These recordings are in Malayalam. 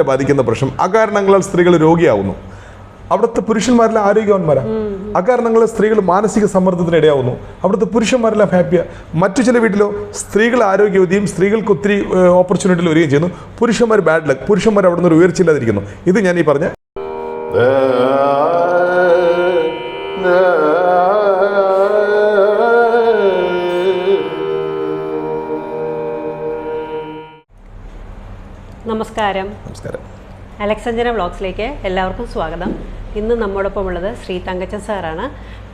ബാധിക്കുന്ന പ്രശ്നം അകാരണങ്ങളാൽ സ്ത്രീകൾ രോഗിയാവുന്നു. അവിടുത്തെ പുരുഷന്മാരെല്ലാം ആരോഗ്യവാന്മാരാ. അകാരണങ്ങളാൽ സ്ത്രീകൾ മാനസിക സമ്മർദ്ദത്തിന് ഇടയാവുന്നു. അവിടുത്തെ പുരുഷന്മാരെല്ലാം ഹാപ്പിയാ. മറ്റു ചില വീട്ടിലോ സ്ത്രീകൾ ആരോഗ്യവതിയും സ്ത്രീകൾക്ക് ഒത്തിരി ഓപ്പർച്യൂണിറ്റികൾ വരികയും ചെയ്യുന്നു. പുരുഷന്മാർ ബാഡ് ലക്ക്, പുരുഷന്മാർ അവിടെ നിന്ന് ഒരു ഉയർച്ചയില്ലാതിരിക്കുന്നു. ഇത് ഞാൻ ഈ പറഞ്ഞ നമസ്കാരം. അലക്സഞ്ചന വ്ളോഗ്സിലേക്ക് എല്ലാവർക്കും സ്വാഗതം. ഇന്ന് നമ്മോടൊപ്പം ഉള്ളത് ശ്രീ തങ്കച്ചൻ സാറാണ്.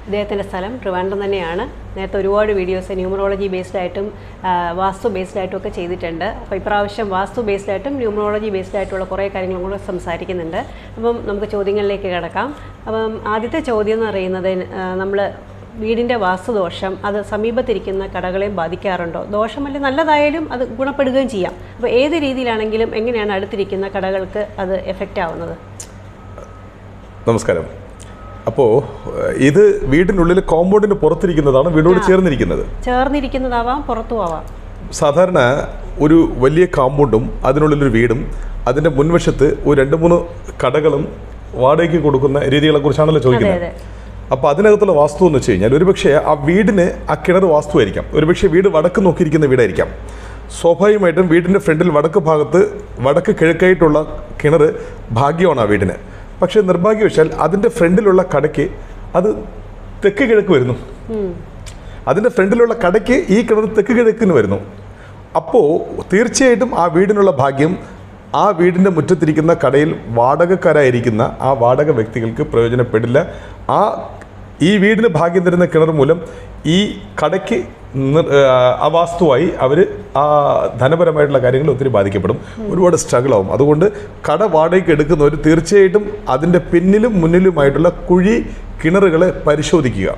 ഇദ്ദേഹത്തിൻ്റെ സ്ഥലം ട്രിവാൻഡ്രം തന്നെയാണ്. നേരത്തെ ഒരുപാട് വീഡിയോസ് ന്യൂമറോളജി ബേസ്ഡ് ആയിട്ടും വാസ്തു ബേസ്ഡ് ആയിട്ടും ഒക്കെ ചെയ്തിട്ടുണ്ട്. അപ്പോൾ ഇപ്രാവശ്യം വാസ്തു ബേസ്ഡ് ആയിട്ടും ന്യൂമറോളജി ബേസ്ഡ് ആയിട്ടുള്ള കുറേ കാര്യങ്ങളും കൂടെ സംസാരിക്കുന്നുണ്ട്. അപ്പം നമുക്ക് ചോദ്യങ്ങളിലേക്ക് കിടക്കാം. അപ്പം ആദ്യത്തെ ചോദ്യം എന്ന് പറയുന്നത്, നമ്മൾ വീടിൻ്റെ വാസ്തുദോഷം അത് സമീപത്തിരിക്കുന്ന കടകളെയും ബാധിക്കാറുണ്ടോ? ദോഷമല്ല, നല്ലതായാലും അത് ഗുണപ്പെടുകയും ചെയ്യാം. അപ്പോൾ ഏത് രീതിയിലാണെങ്കിലും എങ്ങനെയാണ് അടുത്തിരിക്കുന്ന കടകൾക്ക് അത് എഫക്റ്റ് ആവുന്നത്? നമസ്കാരം. അപ്പോൾ ഇത് വീടിനുള്ളിൽ കോമ്പൗണ്ടിന് പുറത്തിരിക്കുന്നതാണ്, വീടോട് ചേർന്നിരിക്കുന്നതാവാം, പുറത്തും ആവാം. സാധാരണ ഒരു വലിയ കോമ്പൗണ്ടും അതിനുള്ളിലൊരു വീടും അതിൻ്റെ മുൻവശത്ത് ഒരു 2-3 കടകളും വാടകയ്ക്ക് കൊടുക്കുന്ന രീതികളെ കുറിച്ചാണല്ലോ ചോദിക്കുന്നത്. അപ്പോൾ അതിനകത്തുള്ള വാസ്തു എന്ന് വെച്ച് കഴിഞ്ഞാൽ ഒരുപക്ഷെ ആ വീടിന് ആ കിണർ വാസ്തുവായിരിക്കാം. ഒരുപക്ഷെ വീട് വടക്ക് നോക്കിയിരിക്കുന്ന വീടായിരിക്കാം. സ്വാഭാവികമായിട്ടും വീടിൻ്റെ ഫ്രണ്ടിൽ വടക്ക് ഭാഗത്ത് വടക്ക് കിഴക്കായിട്ടുള്ള കിണർ ഭാഗ്യമാണ് ആ വീടിന്. പക്ഷേ നിർഭാഗ്യവശാൽ അതിൻ്റെ ഫ്രണ്ടിലുള്ള കടയ്ക്ക് അത് തെക്ക് കിഴക്ക് വരുന്നു. അതിൻ്റെ ഫ്രണ്ടിലുള്ള കടയ്ക്ക് ഈ കിണർ തെക്ക് കിഴക്കിന് വരുന്നു. അപ്പോൾ തീർച്ചയായിട്ടും ആ വീടിനുള്ള ഭാഗ്യം ആ വീടിൻ്റെ മുറ്റത്തിരിക്കുന്ന കടയിൽ വാടകക്കാരായിരിക്കുന്ന ആ വാടക വ്യക്തികൾക്ക് പ്രയോജനപ്പെടില്ല. ഈ വീടിന് ഭാഗ്യം തരുന്ന കിണർ മൂലം ഈ കടയ്ക്ക് അവാസ്തുവായി അവർ ആ ധനപരമായിട്ടുള്ള കാര്യങ്ങൾ ഒത്തിരി ബാധിക്കപ്പെടും, ഒരുപാട് സ്ട്രഗിൾ ആവും. അതുകൊണ്ട് കട വാടകയ്ക്ക് എടുക്കുന്നവർ തീർച്ചയായിട്ടും അതിൻ്റെ പിന്നിലും മുന്നിലുമായിട്ടുള്ള കുഴി കിണറുകളെ പരിശോധിക്കുക.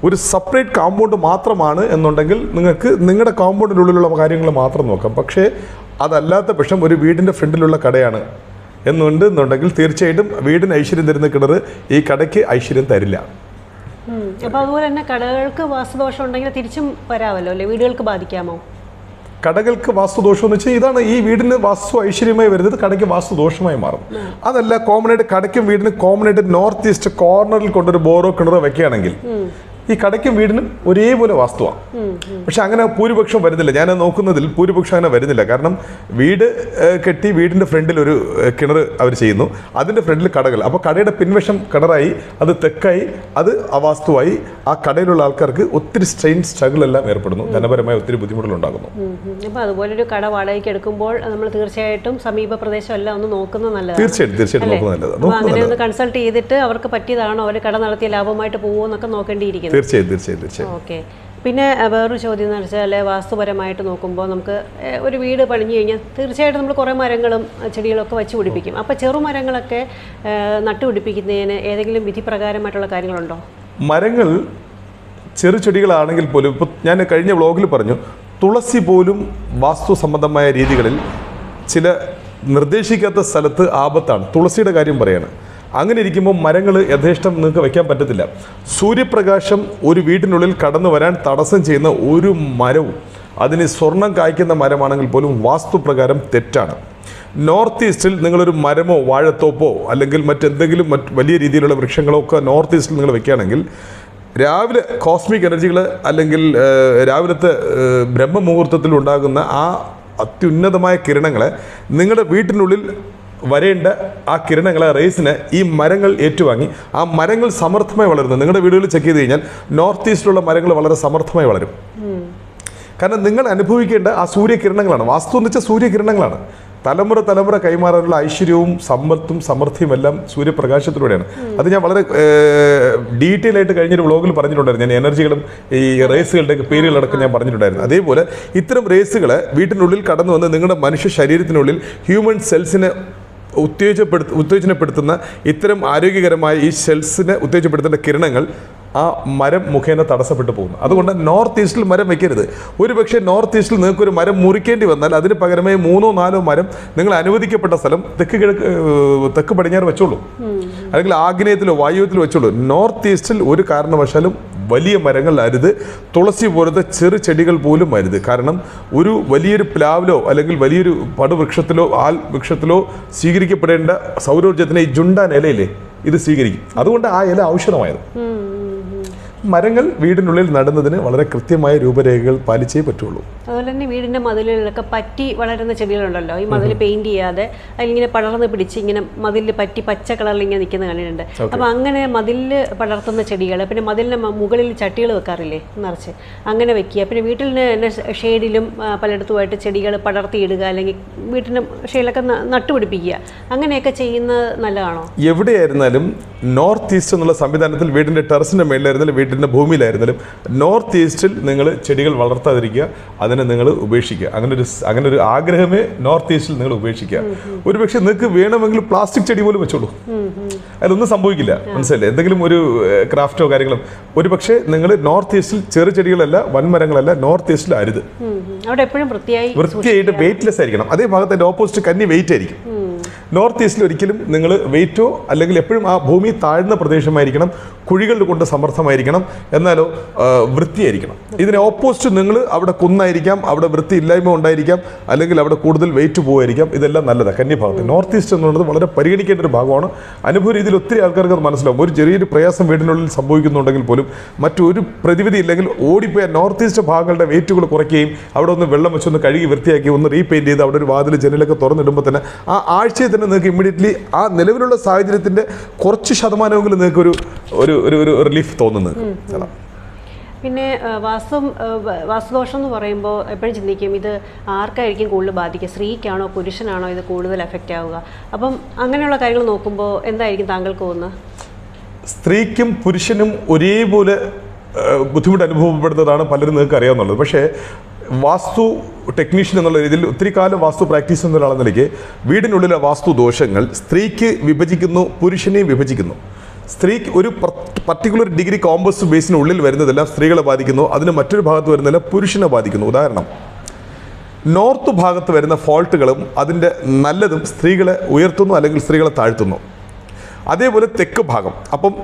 ഒരു സെപ്പറേറ്റ് കോമ്പൗണ്ട് മാത്രമാണ് എന്നുണ്ടെങ്കിൽ നിങ്ങൾക്ക് നിങ്ങളുടെ കോമ്പൗണ്ടിനുള്ളിലുള്ള കാര്യങ്ങൾ മാത്രം നോക്കാം. പക്ഷേ അതല്ലാത്ത പക്ഷം ഒരു വീടിൻ്റെ ഫ്രണ്ടിലുള്ള കടയാണ് എന്നുണ്ടെങ്കിൽ തീർച്ചയായിട്ടും വീടിന് ഐശ്വര്യം തരുന്ന കിണർ ഈ കടയ്ക്ക് ഐശ്വര്യം തരില്ല. അപ്പോൾ അതുപോലെ തന്നെ കടകൾക്ക് വാസ്തുദോഷം ഉണ്ടെങ്കിൽ തിരിച്ചും വരാമല്ലോ അല്ലേ? വീടുകൾക്ക് ബാധിക്കാമോ? കടകൾക്ക് വാസ്തുദോഷം എന്ന് വെച്ചാൽ ഇതാണ്, ഈ വീടിന് വാസ്തു ഐശ്വര്യമായി വരുന്നത് കടയ്ക്ക് വാസ്തുദോഷമായി മാറും. അതല്ല, കോമണായിട്ട് കടയ്ക്കും വീടിന് കോമണായിട്ട് നോർത്ത് ഈസ്റ്റ് കോർണറിൽ കൊണ്ടൊരു ബോറോ കിണറോ വെക്കുകയാണെങ്കിൽ ഈ കടയ്ക്കും വീടിനും ഒരേപോലെ വാസ്തുവാണ്. പക്ഷെ അങ്ങനെ ഭൂരിപക്ഷം വരുന്നില്ല. ഞാൻ നോക്കുന്നതിൽ ഭൂരിപക്ഷം അങ്ങനെ വരുന്നില്ല. കാരണം വീട് കെട്ടി വീടിൻ്റെ ഫ്രണ്ടിൽ ഒരു കിണർ അവർ ചെയ്യുന്നു, അതിൻ്റെ ഫ്രണ്ടിൽ കടകൾ. അപ്പോൾ കടയുടെ പിൻവശം കിണറായി, അത് തെക്കായി, അത് അവാസ്തുവായി. ആ കടയിലുള്ള ആൾക്കാർക്ക് ഒത്തിരി സ്ട്രഗിൾ എല്ലാം ഏർപ്പെടുന്നു, ധനപരമായ ഒത്തിരി ബുദ്ധിമുട്ടുകൾ ഉണ്ടാകുന്നു. അപ്പോൾ അതുപോലൊരു കട വാടകയ്ക്ക് എടുക്കുമ്പോൾ നമ്മൾ തീർച്ചയായിട്ടും സമീപ പ്രദേശം എല്ലാം ഒന്ന് നോക്കുന്നത് നല്ലതാണ്. തീർച്ചയായിട്ടും നോക്കുന്നത് നല്ലതാണ്. അങ്ങനെ ഒന്ന് കൺസൾട്ട് ചെയ്തിട്ട് അവർക്ക് പറ്റിയതാണോ, അവർ കട നടത്തിയ ലാഭമായിട്ട് പോകുമോ എന്നൊക്കെ നോക്കേണ്ടിയിരിക്കുന്നു. തീർച്ചയായും. ഓക്കെ. പിന്നെ വേറൊരു ചോദ്യം എന്ന് വെച്ചാൽ, വാസ്തുപരമായിട്ട് നോക്കുമ്പോൾ നമുക്ക് ഒരു വീട് പണിഞ്ഞു കഴിഞ്ഞാൽ തീർച്ചയായിട്ടും നമ്മൾ കുറേ മരങ്ങളും ചെടികളൊക്കെ വെച്ച് പിടിപ്പിക്കും. അപ്പോൾ ചെറുമരങ്ങളൊക്കെ നട്ടുപിടിപ്പിക്കുന്നതിന് ഏതെങ്കിലും വിധിപ്രകാരമായിട്ടുള്ള കാര്യങ്ങളുണ്ടോ? മരങ്ങൾ ചെറു ചെടികളാണെങ്കിൽ പോലും, ഇപ്പോൾ ഞാൻ കഴിഞ്ഞ വ്ളോഗിൽ പറഞ്ഞു, തുളസി പോലും വാസ്തു സംബന്ധമായ രീതികളിൽ ചില നിർദ്ദേശിക്കാത്ത സ്ഥലത്ത് ആപത്താണ്. തുളസിയുടെ കാര്യം പറയാണ്. അങ്ങനെ ഇരിക്കുമ്പോൾ മരങ്ങൾ യഥേഷ്ടം നിങ്ങൾക്ക് വയ്ക്കാൻ പറ്റത്തില്ല. സൂര്യപ്രകാശം ഒരു വീട്ടിനുള്ളിൽ കടന്നു വരാൻ തടസ്സം ചെയ്യുന്ന ഒരു മരവും, അതിന് സ്വർണം കായ്ക്കുന്ന മരമാണെങ്കിൽ പോലും വാസ്തുപ്രകാരം തെറ്റാണ്. നോർത്ത് ഈസ്റ്റിൽ നിങ്ങളൊരു മരമോ വാഴത്തോപ്പോ അല്ലെങ്കിൽ മറ്റെന്തെങ്കിലും വലിയ രീതിയിലുള്ള വൃക്ഷങ്ങളോ ഒക്കെ നോർത്ത് ഈസ്റ്റിൽ നിങ്ങൾ വെക്കുകയാണെങ്കിൽ രാവിലെ കോസ്മിക് എനർജികൾ അല്ലെങ്കിൽ രാവിലത്തെ ബ്രഹ്മമുഹൂർത്തത്തിൽ ഉണ്ടാകുന്ന ആ അത്യുന്നതമായ കിരണങ്ങളെ നിങ്ങളുടെ വീട്ടിനുള്ളിൽ വരേണ്ട ആ കിരണങ്ങളെ റേസിന് ഈ മരങ്ങൾ ഏറ്റുവാങ്ങി ആ മരങ്ങൾ സമർത്ഥമായി വളരുന്നു. നിങ്ങളുടെ വീടുകളിൽ ചെക്ക് ചെയ്ത് കഴിഞ്ഞാൽ നോർത്ത് ഈസ്റ്റിലുള്ള മരങ്ങൾ വളരെ സമർത്ഥമായി വളരും. കാരണം നിങ്ങൾ അനുഭവിക്കേണ്ട ആ സൂര്യകിരണങ്ങളാണ്. വാസ്തു എന്ന് വെച്ചാൽ സൂര്യകിരണങ്ങളാണ്. തലമുറ കൈമാറാനുള്ള ഐശ്വര്യവും സമ്പത്തും സമൃദ്ധിയും എല്ലാം സൂര്യപ്രകാശത്തിലൂടെയാണ്. അത് ഞാൻ വളരെ ഡീറ്റെയിൽ ആയിട്ട് കഴിഞ്ഞൊരു വ്ളോഗിൽ പറഞ്ഞിട്ടുണ്ടായിരുന്നു. ഞാൻ എനർജികളും ഈ റേസുകളുടെ പേരുകളടക്കം ഞാൻ പറഞ്ഞിട്ടുണ്ടായിരുന്നു. അതേപോലെ ഇത്തരം റേസുകൾ വീട്ടിനുള്ളിൽ കടന്നു വന്ന് നിങ്ങളുടെ മനുഷ്യ ശരീരത്തിനുള്ളിൽ ഹ്യൂമൻ സെൽസിനെ ഉത്തേജനപ്പെടുത്തുന്ന ഇത്തരം ആരോഗ്യകരമായ ഈ സെൽസിനെ ഉത്തേജനപ്പെടുത്തേണ്ട കിരണങ്ങൾ ആ മരം മുഖേന തടസ്സപ്പെട്ടു പോകുന്നു. അതുകൊണ്ട് നോർത്ത് ഈസ്റ്റിൽ മരം വെക്കരുത്. ഒരുപക്ഷെ നോർത്ത് ഈസ്റ്റിൽ നിങ്ങൾക്കൊരു മരം മുറിക്കേണ്ടി വന്നാൽ അതിന് പകരമായി 3-4 മരം നിങ്ങൾ അനുവദിക്കപ്പെട്ട സ്ഥലം തെക്ക് പടിഞ്ഞാറ് വെച്ചോളൂ, അല്ലെങ്കിൽ ആഗ്നേയത്തിലോ വായുവത്തിലോ വെച്ചോളൂ. നോർത്ത് ഈസ്റ്റിൽ ഒരു കാരണവശാലും വലിയ മരങ്ങൾ അരുത്, തുളസി പോലത്തെ ചെറു ചെടികൾ പോലും അരുത്. കാരണം ഒരു വലിയൊരു പ്ലാവിലോ അല്ലെങ്കിൽ വലിയൊരു പടുവൃക്ഷത്തിലോ ആൽ വൃക്ഷത്തിലോ സ്വീകരിക്കപ്പെടേണ്ട സൗരോർജ്ജത്തിനെ ഈ ജുണ്ടാൻ ഇലയില്ലേ ഇത് സ്വീകരിക്കും. അതുകൊണ്ട് ആ ഇല ഔഷധമായത്. മരങ്ങൾ വീടിനുള്ളിൽ നടുന്നതിന് വളരെ കൃത്യമായ രൂപരേഖകൾ പാലിച്ചേ പറ്റുള്ളൂ. അതുപോലെ തന്നെ വീടിൻ്റെ മതിലുകളിലൊക്കെ പറ്റി വളരുന്ന ചെടികളുണ്ടല്ലോ, ഈ മതിൽ പെയിന്റ് ചെയ്യാതെ അതിലിങ്ങനെ പടർന്ന് പിടിച്ച് ഇങ്ങനെ മതിലിൽ പറ്റി പച്ച കളറിൽ ഇങ്ങനെ നിൽക്കുന്ന കണ്ടിട്ടുണ്ട്. അപ്പോൾ അങ്ങനെ മതിലിൽ പടർത്തുന്ന ചെടികൾ, പിന്നെ മതിലിന് മുകളിൽ ചട്ടികൾ വെക്കാറില്ലേ നിറച്ച്, അങ്ങനെ വെക്കുക. പിന്നെ വീട്ടിൽ തന്നെ ഷെയ്ഡിലും പലയിടത്തുമായിട്ട് ചെടികൾ പടർത്തിയിടുക, അല്ലെങ്കിൽ വീട്ടിൻ്റെ ഷെയ്ഡിലൊക്കെ നട്ടുപിടിപ്പിക്കുക, അങ്ങനെയൊക്കെ ചെയ്യുന്നത് നല്ലതാണോ? എവിടെയായിരുന്നാലും നോർത്ത് ഈസ്റ്റ് എന്നുള്ള സംവിധാനത്തിൽ വീടിൻ്റെ ടെറസിൻ്റെ മേളിലായിരുന്നാലും വീട്ടിൻ്റെ ഭൂമിയിലായിരുന്നാലും നോർത്ത് ഈസ്റ്റിൽ നിങ്ങൾ ചെടികൾ വളർത്താതിരിക്കുക, അതിനെ നിങ്ങൾ ഉപേക്ഷിക്കുക. അങ്ങനെ ഒരു ആഗ്രഹമേ നോർത്ത് ഈസ്റ്റിൽ നിങ്ങൾ ഉപേക്ഷിക്കുക. ഒരുപക്ഷെ നിങ്ങൾക്ക് വേണമെങ്കിൽ പ്ലാസ്റ്റിക് ചെടി പോലും വെച്ചോളൂ, അതിലൊന്നും സംഭവിക്കില്ല. മനസ്സിലല്ലേ? എന്തെങ്കിലും ഒരു ക്രാഫ്റ്റോ കാര്യങ്ങളും. ഒരുപക്ഷെ നിങ്ങൾ നോർത്ത് ഈസ്റ്റിൽ ചെറു ചെടികളല്ല, വൻമരങ്ങളല്ല, നോർത്ത് ഈസ്റ്റിൽ അരുത്. അവിടെ എപ്പോഴും വൃത്തിയായിട്ട് വെയിറ്റ്ലെസ് ആയിരിക്കണം. അതേ ഭാഗത്ത് ഓപ്പോസിറ്റ് കന്നി വെയിറ്റ് ആയിരിക്കും. നോർത്ത് ഈസ്റ്റിൽ ഒരിക്കലും നിങ്ങൾ വെയിറ്റോ അല്ലെങ്കിൽ എപ്പോഴും ആ ഭൂമി താഴ്ന്ന പ്രദേശമായിരിക്കണം, കുഴികൾ കൊണ്ട് സമർത്ഥമായിരിക്കണം, എന്നാലോ വൃത്തിയായിരിക്കണം. ഇതിനെ ഓപ്പോസിറ്റ് നിങ്ങൾ അവിടെ കുന്നായിരിക്കാം, അവിടെ വൃത്തി ഇല്ലായ്മ ഉണ്ടായിരിക്കാം, അല്ലെങ്കിൽ അവിടെ കൂടുതൽ വെയിറ്റ് പോകുമായിരിക്കാം. ഇതെല്ലാം നല്ലതാണ്. കന്യഭാഗത്ത് നോർത്ത് ഈസ്റ്റ് എന്നുള്ളത് വളരെ പരിഗണിക്കേണ്ട ഒരു ഭാഗമാണ്. അനുഭവ രീതിയിൽ ഒത്തിരി ആൾക്കാർക്ക് അത് മനസ്സിലാവും. ഒരു ചെറിയൊരു പ്രയാസം വീടിനുള്ളിൽ സംഭവിക്കുന്നുണ്ടെങ്കിൽ പോലും മറ്റൊരു പ്രതിവിധി ഇല്ലെങ്കിൽ ഓടിപ്പോയ നോർത്ത് ഈസ്റ്റ് ഭാഗങ്ങളുടെ വെയിറ്റുകൾ കുറയ്ക്കുകയും അവിടെ ഒന്ന് വെള്ളം വെച്ചൊന്ന് കഴുകി വൃത്തിയാക്കി ഒന്ന് റീപെയിൻറ്റ് ചെയ്ത് അവിടെ ഒരു വാതിൽ ജനലൊക്കെ തുറന്നിടുമ്പോൾ തന്നെ ആ ആഴ്ചയിൽ തന്നെ നിങ്ങൾക്ക് ഇമ്മീഡിയറ്റ്ലി ആ നിലവിലുള്ള സാഹചര്യത്തിൻ്റെ കുറച്ച് ശതമാനമെങ്കിലും നിങ്ങൾക്ക് ഒരു റിലീഫ് തോന്നുന്നത്. പിന്നെ വാസ്തുദോഷം എന്ന് പറയുമ്പോൾ എപ്പോഴും ചിന്തിക്കും ഇത് ആർക്കായിരിക്കും കൂടുതൽ ബാധിക്കുക, സ്ത്രീക്കാണോ പുരുഷനാണോ ഇത് കൂടുതൽ എഫക്റ്റ് ആവുക? അപ്പം അങ്ങനെയുള്ള കാര്യങ്ങൾ നോക്കുമ്പോൾ എന്തായിരിക്കും താങ്കൾക്ക് തോന്നുന്നത്? സ്ത്രീക്കും പുരുഷനും ഒരേപോലെ ബുദ്ധിമുട്ട് അനുഭവപ്പെടുന്നതാണ് പലരും നിങ്ങൾക്ക് അറിയാവുന്നുള്ളത്. പക്ഷേ വാസ്തു ടെക്നീഷ്യൻ എന്നുള്ള രീതിയിൽ ഒത്തിരി കാലം വാസ്തു പ്രാക്ടീസ് ചെയ്യുന്ന ഒരാളെന്ന നിലയ്ക്ക് വീടിനുള്ളിലെ വാസ്തു ദോഷങ്ങൾ സ്ത്രീക്ക് വിഭജിക്കുന്നു, പുരുഷനെയും വിഭജിക്കുന്നു. സ്ത്രീക്ക് ഒരു പർട്ടിക്കുലർ ഡിഗ്രി കോമ്പസ് ബേസിനുള്ളിൽ വരുന്നതെല്ലാം സ്ത്രീകളെ ബാധിക്കുന്നു, അതിന് മറ്റൊരു ഭാഗത്ത് വരുന്നതെല്ലാം പുരുഷനെ ബാധിക്കുന്നു. ഉദാഹരണം, നോർത്ത് ഭാഗത്ത് വരുന്ന ഫോൾട്ടുകളും അതിൻ്റെ നല്ലതും സ്ത്രീകളെ ഉയർത്തുന്നു അല്ലെങ്കിൽ സ്ത്രീകളെ താഴ്ത്തുന്നു. അതേപോലെ തെക്ക് ഭാഗം, അപ്പം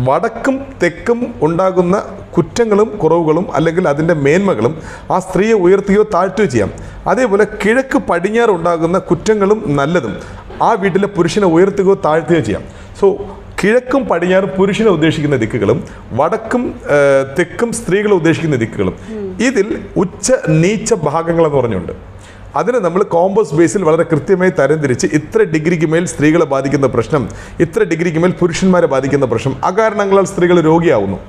വടക്കും തെക്കും ഉണ്ടാകുന്ന കുറ്റങ്ങളും കുറവുകളും അല്ലെങ്കിൽ അതിൻ്റെ മേന്മകളും ആ സ്ത്രീയെ ഉയർത്തുകയോ താഴ്ത്തുകയോ ചെയ്യാം. അതേപോലെ കിഴക്ക് പടിഞ്ഞാറ് ഉണ്ടാകുന്ന കുറ്റങ്ങളും നല്ലതും ആ വീട്ടിലെ പുരുഷനെ ഉയർത്തുകയോ താഴ്ത്തുകയോ ചെയ്യാം. സോ കിഴക്കും പടിഞ്ഞാറും പുരുഷനെ ഉദ്ദേശിക്കുന്ന ദിക്കുകളും വടക്കും തെക്കും സ്ത്രീകളെ ഉദ്ദേശിക്കുന്ന ദിക്കുകളും. ഇതിൽ ഉച്ച നീച്ച ഭാഗങ്ങളെന്ന് പറഞ്ഞുണ്ട്. അതിന് നമ്മൾ കോമ്പസ് ബേസിൽ വളരെ കൃത്യമായി തരംതിരിച്ച് ഇത്ര ഡിഗ്രിക്ക് മേൽ സ്ത്രീകളെ ബാധിക്കുന്ന പ്രശ്നം, ഇത്ര ഡിഗ്രിക്ക് മേൽ പുരുഷന്മാരെ ബാധിക്കുന്ന പ്രശ്നം, അകാരണങ്ങളാൽ സ്ത്രീകൾ രോഗിയാവുന്നു.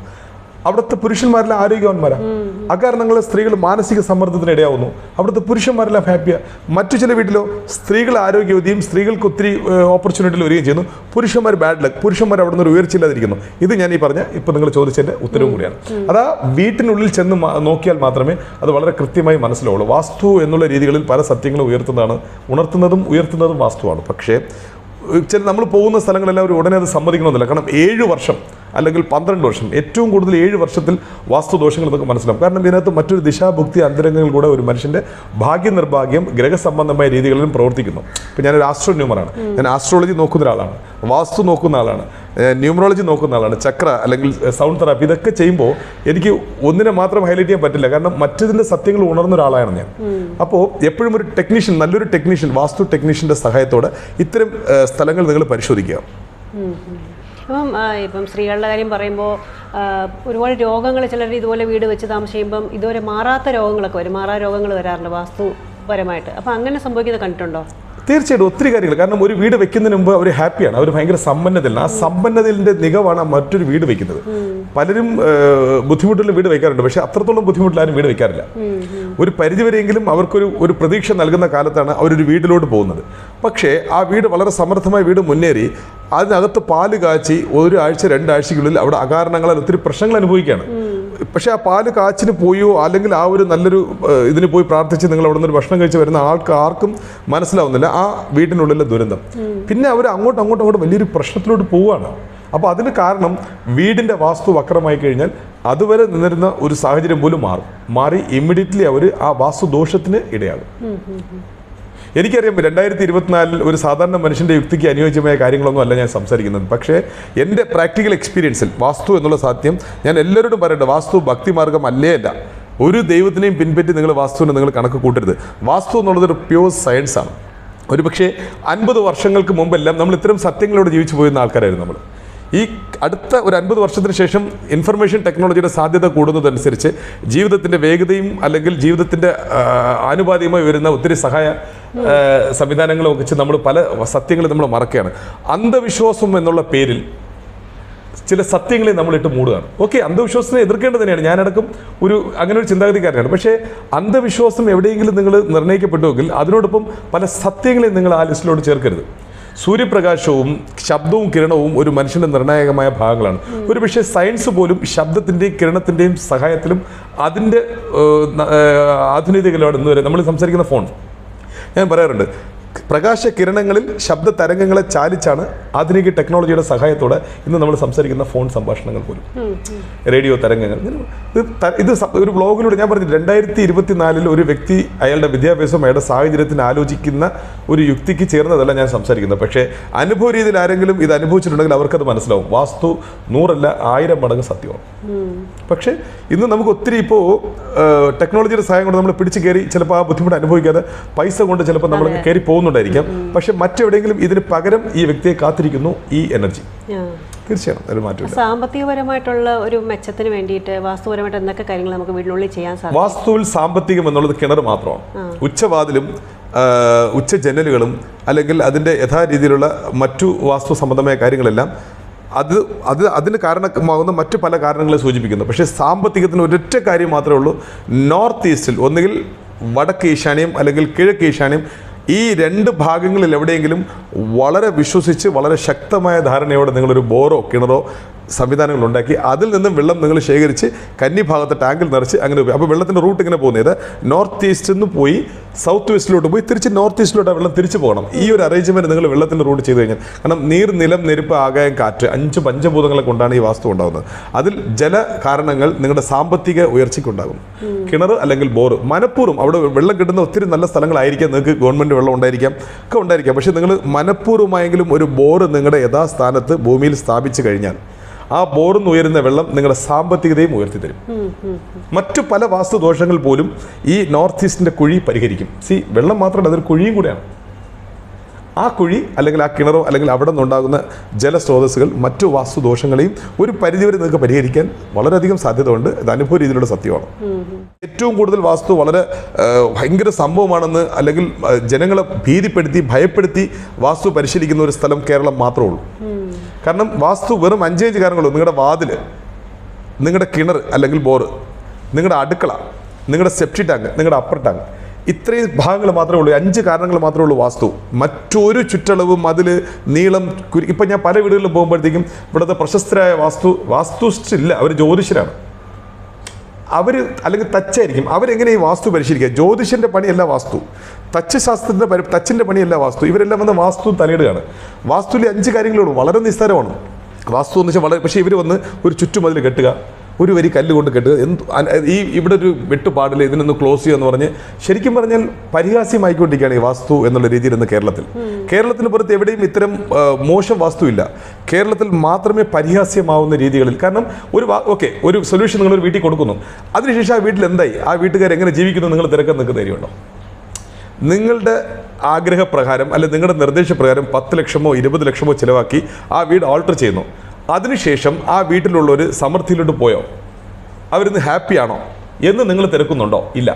അവിടുത്തെ പുരുഷന്മാരെല്ലാം ആരോഗ്യവാന്മാരാണ്. അകാരണങ്ങളാൽ സ്ത്രീകൾ മാനസിക സമ്മർദ്ദത്തിന് ഇടയാവുന്നു. അവിടുത്തെ പുരുഷന്മാരെല്ലാം ഹാപ്പിയാണ്. മറ്റു ചില വീട്ടിലോ സ്ത്രീകൾ ആരോഗ്യവതിയും സ്ത്രീകൾക്ക് ഒത്തിരി ഓപ്പർച്യൂണിറ്റിയിൽ വരികയും ചെയ്യുന്നു, പുരുഷന്മാർ ബാഡ് ലക്ക്, പുരുഷന്മാർ അവിടെ നിന്ന് ഒരു ഉയർച്ചയില്ലാതിരിക്കുന്നു. ഇത് ഞാൻ ഈ പറഞ്ഞ ഇപ്പം നിങ്ങൾ ചോദിച്ചതിൻ്റെ ഉത്തരവും കൂടിയാണ്. അതാ വീട്ടിനുള്ളിൽ ചെന്ന് നോക്കിയാൽ മാത്രമേ അത് വളരെ കൃത്യമായി മനസ്സിലാവുള്ളൂ. വാസ്തു എന്നുള്ള രീതികളിൽ പല സത്യങ്ങളും ഉണർത്തുന്നതും ഉയർത്തുന്നതും വാസ്തുവാണ്. പക്ഷേ നമ്മൾ പോകുന്ന സ്ഥലങ്ങളെല്ലാം ഒരു ഉടനെ അത് സമ്മതിക്കണമെന്നില്ല. കാരണം 7 വർഷം അല്ലെങ്കിൽ 12 വർഷം, ഏറ്റവും കൂടുതൽ 7 വർഷത്തിൽ വാസ്തുദോഷങ്ങൾ ഇതൊക്കെ മനസ്സിലാവും. കാരണം ഇതിനകത്ത് മറ്റൊരു ദിശാഭുക്തി അന്തരംഗങ്ങൾ കൂടെ ഒരു മനുഷ്യൻ്റെ ഭാഗ്യനിർഭാഗ്യം ഗ്രഹസംബന്ധമായ രീതികളിലും പ്രവർത്തിക്കുന്നു. ഇപ്പം ഞാനൊരു ആസ്ട്രോന്യൂമറാണ്, ഞാൻ ആസ്ട്രോളജി നോക്കുന്ന ഒരാളാണ്, വാസ്തു നോക്കുന്ന ആളാണ്, ന്യൂമറോളജി നോക്കുന്ന ആളാണ്, ചക്ര അല്ലെങ്കിൽ സൗണ്ട് തെറാപ്പി, ഇതൊക്കെ ചെയ്യുമ്പോൾ എനിക്ക് ഒന്നിനെ മാത്രം ഹൈലൈറ്റ് ചെയ്യാൻ പറ്റില്ല. കാരണം മറ്റതിൻ്റെ സത്യങ്ങൾ ഉണർന്ന ഒരാളാണ് ഞാൻ. അപ്പോൾ എപ്പോഴും ഒരു ടെക്നീഷ്യൻ, നല്ലൊരു ടെക്നീഷ്യൻ, വാസ്തു ടെക്നീഷ്യൻ്റെ സഹായത്തോടെ ഇത്തരം സ്ഥലങ്ങൾ നിങ്ങൾ പരിശോധിക്കുക. ഇപ്പം സ്ത്രീകളുടെ കാര്യം പറയുമ്പോൾ ഒരുപാട് രോഗങ്ങൾ ചിലർ ഇതുപോലെ വീട് വെച്ച് താമസിക്കുമ്പം ഇതുവരെ മാറാത്ത രോഗങ്ങളൊക്കെ വരും, മാറാ രോഗങ്ങൾ വരാറുണ്ട് വാസ്തുപരമായിട്ട്. അപ്പം അങ്ങനെ സംഭവിക്കുന്നത് കണ്ടിട്ടുണ്ടോ? തീർച്ചയായിട്ടും ഒത്തിരി കാര്യങ്ങൾ. കാരണം ഒരു വീട് വെക്കുന്നതിന് മുമ്പ് അവർ ഹാപ്പിയാണ്, അവർ ഭയങ്കര സമ്പന്നതയിലാണ്. ആ സമ്പന്നതയിൻ്റെ മികവാണ് മറ്റൊരു വീട് വെക്കുന്നത്. പലരും ബുദ്ധിമുട്ടുള്ള വീട് വയ്ക്കാറുണ്ട്, പക്ഷേ അത്രത്തോളം ബുദ്ധിമുട്ടിലാരും വീട് വെക്കാറില്ല. ഒരു പരിധിവരെയെങ്കിലും അവർക്കൊരു പ്രതീക്ഷ നൽകുന്ന കാലത്താണ് അവരൊരു വീട്ടിലോട്ട് പോകുന്നത്. പക്ഷേ ആ വീട് വളരെ സമർത്ഥമായ വീട് മുന്നേറി അതിനകത്ത് പാല് കാച്ചി 1 ആഴ്ച 2 ആഴ്ചയ്ക്കുള്ളിൽ അവിടെ അകാരണങ്ങളാൽ ഒത്തിരി പ്രശ്നങ്ങൾ അനുഭവിക്കുകയാണ്. പക്ഷേ ആ പാല് കാച്ചിന് പോയോ അല്ലെങ്കിൽ ആ ഒരു നല്ലൊരു ഇതിന് പോയി പ്രാർത്ഥിച്ച് നിങ്ങൾ അവിടെ നിന്ന് ഭക്ഷണം കഴിച്ച് വരുന്ന ആർക്കും മനസ്സിലാവുന്നില്ല ആ വീട്ടിനുള്ളിലെ ദുരന്തം. പിന്നെ അവർ അങ്ങോട്ടും വലിയൊരു പ്രശ്നത്തിലോട്ട് പോവുകയാണ്. അപ്പോൾ അതിന് കാരണം വീടിൻ്റെ വാസ്തു വക്രമായി കഴിഞ്ഞാൽ അതുവരെ നിന്നിരുന്ന ഒരു സാഹചര്യം പോലും മാറി ഇമ്മീഡിയറ്റ്ലി അവർ ആ വാസ്തു ദോഷത്തിന് ഇടയാകും. എനിക്കറിയാം 2024 ഒരു സാധാരണ മനുഷ്യൻ്റെ യുക്തിക്ക് അനുയോജ്യമായ കാര്യങ്ങളൊന്നും അല്ല ഞാൻ സംസാരിക്കുന്നത്. പക്ഷേ എൻ്റെ പ്രാക്ടിക്കൽ എക്സ്പീരിയൻസിൽ വാസ്തു എന്നുള്ള സത്യം ഞാൻ എല്ലാവരോടും പറയട്ടെ, വാസ്തു ഭക്തിമാർഗം അല്ല. ഒരു ദൈവത്തിനെയും പിൻപറ്റി നിങ്ങൾ വാസ്തുവിനെ നിങ്ങൾ കണക്ക് കൂട്ടരുത്. വാസ്തു എന്നുള്ളത് ഒരു പ്യൂർ സയൻസാണ്. ഒരു പക്ഷേ 50 വർഷങ്ങൾക്ക് മുമ്പെല്ലാം നമ്മൾ ഇത്തരം സത്യങ്ങളോട് ജീവിച്ചു പോയിരുന്ന ആൾക്കാരായിരുന്നു നമ്മൾ. ഈ അടുത്ത ഒരു 50 വർഷത്തിന് ശേഷം ഇൻഫർമേഷൻ ടെക്നോളജിയുടെ സാധ്യത കൂടുന്നതനുസരിച്ച് ജീവിതത്തിൻ്റെ വേഗതയും അല്ലെങ്കിൽ ജീവിതത്തിൻ്റെ ആനുപാതികമായി വരുന്ന ഒത്തിരി സഹായ സംവിധാനങ്ങളും ഒക്കെ വെച്ച് നമ്മൾ പല സത്യങ്ങളും നമ്മൾ മറക്കുകയാണ്. അന്ധവിശ്വാസം എന്നുള്ള പേരിൽ ചില സത്യങ്ങളെ നമ്മളിട്ട് മൂടുകയാണ്. ഓക്കെ, അന്ധവിശ്വാസത്തിനെ എതിർക്കേണ്ടത് തന്നെയാണ്, ഞാനടക്കം അങ്ങനെ ഒരു ചിന്താഗതിക്കാരനാണ്. പക്ഷേ അന്ധവിശ്വാസം എവിടെയെങ്കിലും നിങ്ങൾ നിർണ്ണയിക്കപ്പെട്ടുവെങ്കിൽ അതിനോടൊപ്പം പല സത്യങ്ങളെയും നിങ്ങൾ ആ ലിസ്റ്റിലോട് ചേർക്കരുത്. സൂര്യപ്രകാശവും ശബ്ദവും കിരണവും ഒരു മനുഷ്യൻ്റെ നിർണായകമായ ഭാഗങ്ങളാണ്. ഒരു പക്ഷേ സയൻസ് പോലും ശബ്ദത്തിൻ്റെയും കിരണത്തിൻ്റെയും സഹായത്തിലും അതിൻ്റെ ആധുനികതയിലാണ് ഇന്ന് വരെ. നമ്മൾ സംസാരിക്കുന്ന ഫോൺ, ഞാൻ പറയാറുണ്ട്, പ്രകാശ കിരണങ്ങളിൽ ശബ്ദ തരംഗങ്ങളെ ചാലിച്ചാണ് ആധുനിക ടെക്നോളജിയുടെ സഹായത്തോടെ ഇന്ന് നമ്മൾ സംസാരിക്കുന്ന ഫോൺ സംഭാഷണങ്ങൾ പോലും, റേഡിയോ തരംഗങ്ങൾ. ഇത് ഒരു ബ്ലോഗിലൂടെ ഞാൻ പറഞ്ഞു, 2024 ഒരു വ്യക്തി അയാളുടെ വിദ്യാഭ്യാസം അയാളുടെ സാഹചര്യത്തിന് ആലോചിക്കുന്ന ഒരു യുക്തിക്ക് ചേർന്നതല്ല ഞാൻ സംസാരിക്കുന്നത്. പക്ഷേ അനുഭവ രീതിയിൽ ആരെങ്കിലും ഇത് അനുഭവിച്ചിട്ടുണ്ടെങ്കിൽ അവർക്കത് മനസ്സിലാവും. വാസ്തു 100 1000 മടങ്ങ് സത്യമാണ്. പക്ഷേ ഇന്ന് നമുക്ക് ഒത്തിരി ഇപ്പോൾ ടെക്നോളജിയുടെ സഹായം കൊണ്ട് നമ്മൾ പിടിച്ച് കയറി ചിലപ്പോൾ ആ ബുദ്ധിമുട്ട് അനുഭവിക്കാതെ പൈസ കൊണ്ട് ചിലപ്പോൾ നമ്മൾ കയറി പോകുന്നുണ്ടായിരിക്കാം. പക്ഷെ മറ്റെവിടെയെങ്കിലും ഇതിന് പകരം ഈ വ്യക്തിയെ കാത്തിരിക്കുന്നു ഈ എനർജി. തീർച്ചയായും ഒരു മാറ്റമില്ല. സാമ്പത്തികപരമായിട്ടുള്ള ഒരു മെച്ചത്തിന് വേണ്ടിയിട്ട് വാസ്തുപരമായിട്ട് എന്തൊക്കെ കാര്യങ്ങൾ നമുക്ക് വീടിനുള്ളിൽ ചെയ്യാൻ സാധിക്കും? വാസ്തുവിൽ സാമ്പത്തികം എന്നുള്ളത് കിണർ മാത്രമാണ്. ഉച്ചവാതിലും ഉച്ച ജനലുകളും അല്ലെങ്കിൽ അതിൻ്റെ യഥാരീതിയിലുള്ള മറ്റു വാസ്തു സംബന്ധമായ കാര്യങ്ങളെല്ലാം അതിന് കാരണമാകുന്ന മറ്റു പല കാരണങ്ങളെ സൂചിപ്പിക്കുന്നു. പക്ഷേ സാമ്പത്തികത്തിന് ഒരൊറ്റ കാര്യം മാത്രമേ ഉള്ളൂ. നോർത്ത് ഈസ്റ്റിൽ ഒന്നുകിൽ വടക്ക് ഈശാന്യം അല്ലെങ്കിൽ കിഴക്ക് ഈശാന്യം, ഈ 2 ഭാഗങ്ങളിൽ എവിടെയെങ്കിലും വളരെ വിശ്വസിച്ച് വളരെ ശക്തമായ ധാരണയോടെ നിങ്ങളൊരു ബോറോ കിണറോ സംവിധാനങ്ങൾ ഉണ്ടാക്കി അതിൽ നിന്നും വെള്ളം നിങ്ങൾ ശേഖരിച്ച് കന്നി ഭാഗത്ത് ടാങ്കിൽ നിറച്ച് അങ്ങനെ പോയി. അപ്പോൾ വെള്ളത്തിൻ്റെ റൂട്ട് ഇങ്ങനെ പോകുന്നത് നോർത്ത് ഈസ്റ്റിൽ നിന്ന് പോയി സൗത്ത് വെസ്റ്റിലോട്ട് പോയി തിരിച്ച് നോർത്ത് ഈസ്റ്റിലോട്ട് ആ വെള്ളം തിരിച്ചു പോകണം. ഈ ഒരു അറേഞ്ച്മെൻറ്റ് നിങ്ങൾ വെള്ളത്തിൻ്റെ റൂട്ട് ചെയ്ത് കഴിഞ്ഞാൽ, കാരണം നീർ, നിലം, നെരുപ്പ്, ആകായം, കാറ്റ് 5 പഞ്ചഭൂതങ്ങളെ കൊണ്ടാണ് ഈ വാസ്തു ഉണ്ടാകുന്നത്. അതിൽ ജല കാരണങ്ങൾ നിങ്ങളുടെ സാമ്പത്തിക ഉയർച്ചയ്ക്കുണ്ടാകും. കിണർ അല്ലെങ്കിൽ ബോർ മനഃപൂർവ്വം അവിടെ വെള്ളം കിട്ടുന്ന ഒത്തിരി നല്ല സ്ഥലങ്ങളായിരിക്കാം, നിങ്ങൾക്ക് ഗവൺമെൻറ് വെള്ളം ഉണ്ടായിരിക്കാം, ഒക്കെ ഉണ്ടായിരിക്കാം. പക്ഷേ നിങ്ങൾ മനഃപൂർവ്വമായെങ്കിലും ഒരു ബോർ നിങ്ങളുടെ യഥാസ്ഥാനത്ത് ഭൂമിയിൽ സ്ഥാപിച്ചു കഴിഞ്ഞാൽ ആ ബോറിൽ നിന്ന് ഉയരുന്ന വെള്ളം നിങ്ങളുടെ സാമ്പത്തികതയും ഉയർത്തി തരും. മറ്റു പല വാസ്തുദോഷങ്ങൾ പോലും ഈ നോർത്ത് ഈസ്റ്റിൻ്റെ കുഴി പരിഹരിക്കും. വെള്ളം മാത്രമല്ല, അതൊരു കുഴിയും കൂടെയാണ്. ആ കുഴി അല്ലെങ്കിൽ ആ കിണറോ അല്ലെങ്കിൽ അവിടെ നിന്നുണ്ടാകുന്ന ജലസ്രോതസ്സുകൾ മറ്റു വാസ്തുദോഷങ്ങളെയും ഒരു പരിധിവരെ നിങ്ങൾക്ക് പരിഹരിക്കാൻ വളരെയധികം സാധ്യതയുണ്ട്. ഇത് അനുഭവ രീതിയിലുള്ള സത്യമാണ്. ഏറ്റവും കൂടുതൽ വാസ്തു വളരെ ഭയങ്കര സംഭവമാണെന്ന് അല്ലെങ്കിൽ ജനങ്ങളെ ഭീതിപ്പെടുത്തി ഭയപ്പെടുത്തി വാസ്തു പരിശീലിക്കുന്ന ഒരു സ്ഥലം കേരളം മാത്രമേ ഉള്ളൂ. കാരണം വാസ്തു വെറും 5 കാര്യങ്ങളുള്ളൂ. നിങ്ങളുടെ വാതിൽ, നിങ്ങളുടെ കിണർ അല്ലെങ്കിൽ ബോറ്, നിങ്ങളുടെ അടുക്കള, നിങ്ങളുടെ സെപ്റ്റി ടാങ്ക്, നിങ്ങളുടെ അപ്പർ ടാങ്ക്, ഇത്രയും ഭാഗങ്ങൾ മാത്രമേ ഉള്ളൂ. 5 കാരണങ്ങൾ മാത്രമേ ഉള്ളൂ വാസ്തു. മറ്റൊരു ചുറ്റളവും അതിൽ നീളം ഇപ്പം ഞാൻ പല വീടുകളിലും പോകുമ്പോഴത്തേക്കും ഇവിടുത്തെ പ്രശസ്തരായ വാസ്തുസ്റ്റ് ഇല്ല, അവർ ജ്യോതിഷരാണ്. അവർ അല്ലെങ്കിൽ തച്ചായിരിക്കും. അവരെങ്ങനെ ഈ വാസ്തു പരിശീലിക്കുക? ജ്യോതിഷൻ്റെ പണിയല്ല വാസ്തു, തച്ചിൻ്റെ പണിയല്ല വാസ്തു. ഇവരെല്ലാം വന്ന് വാസ്തു തലയിടുകയാണ്. വാസ്തുവിൽ 5 കാര്യങ്ങളുള്ളൂ, വളരെ നിസ്സാരമാണ് വാസ്തു എന്ന് വെച്ചാൽ. പക്ഷേ ഇവർ വന്ന് ഒരു ചുറ്റുമതിൽ കെട്ടുക, ഒരു വരി കല്ല് കൊണ്ട് കെട്ടുക, ഇവിടെ ഒരു വെട്ടുപാടില്ല, ഇതിനൊന്ന് ക്ലോസ് ചെയ്യുക എന്ന് പറഞ്ഞ് ശരിക്കും പറഞ്ഞാൽ പരിഹാസ്യമായിക്കൊണ്ടിരിക്കുകയാണ് ഈ വാസ്തു എന്നുള്ള രീതിയിൽ ഇന്ന് കേരളത്തിന് പുറത്ത് എവിടെയും ഇത്തരം മോശം വാസ്തു ഇല്ല. കേരളത്തിൽ മാത്രമേ പരിഹാസ്യമാവുന്ന രീതികളിൽ. കാരണം ഒരു സൊല്യൂഷൻ നിങ്ങളൊരു വീട്ടിൽ കൊടുക്കുന്നു, അതിനുശേഷം ആ വീട്ടിൽ എന്തായി, ആ വീട്ടുകാർ എങ്ങനെ ജീവിക്കുന്നു നിങ്ങൾ തിരക്കാൻ നിൽക്കുന്ന ധൈര്യമുണ്ടോ? നിങ്ങളുടെ ആഗ്രഹപ്രകാരം അല്ലെങ്കിൽ നിങ്ങളുടെ നിർദ്ദേശപ്രകാരം 10 ലക്ഷമോ 20 ലക്ഷമോ ചിലവാക്കി ആ വീട് ആൾട്ടർ ചെയ്യുന്നു. അതിനുശേഷം ആ വീട്ടിലുള്ളവർ സമൃദ്ധിയിലോട്ട് പോയോ? അവരിന്ന് ഹാപ്പിയാണോ എന്ന് നിങ്ങൾ തിരക്കുന്നുണ്ടോ? ഇല്ല.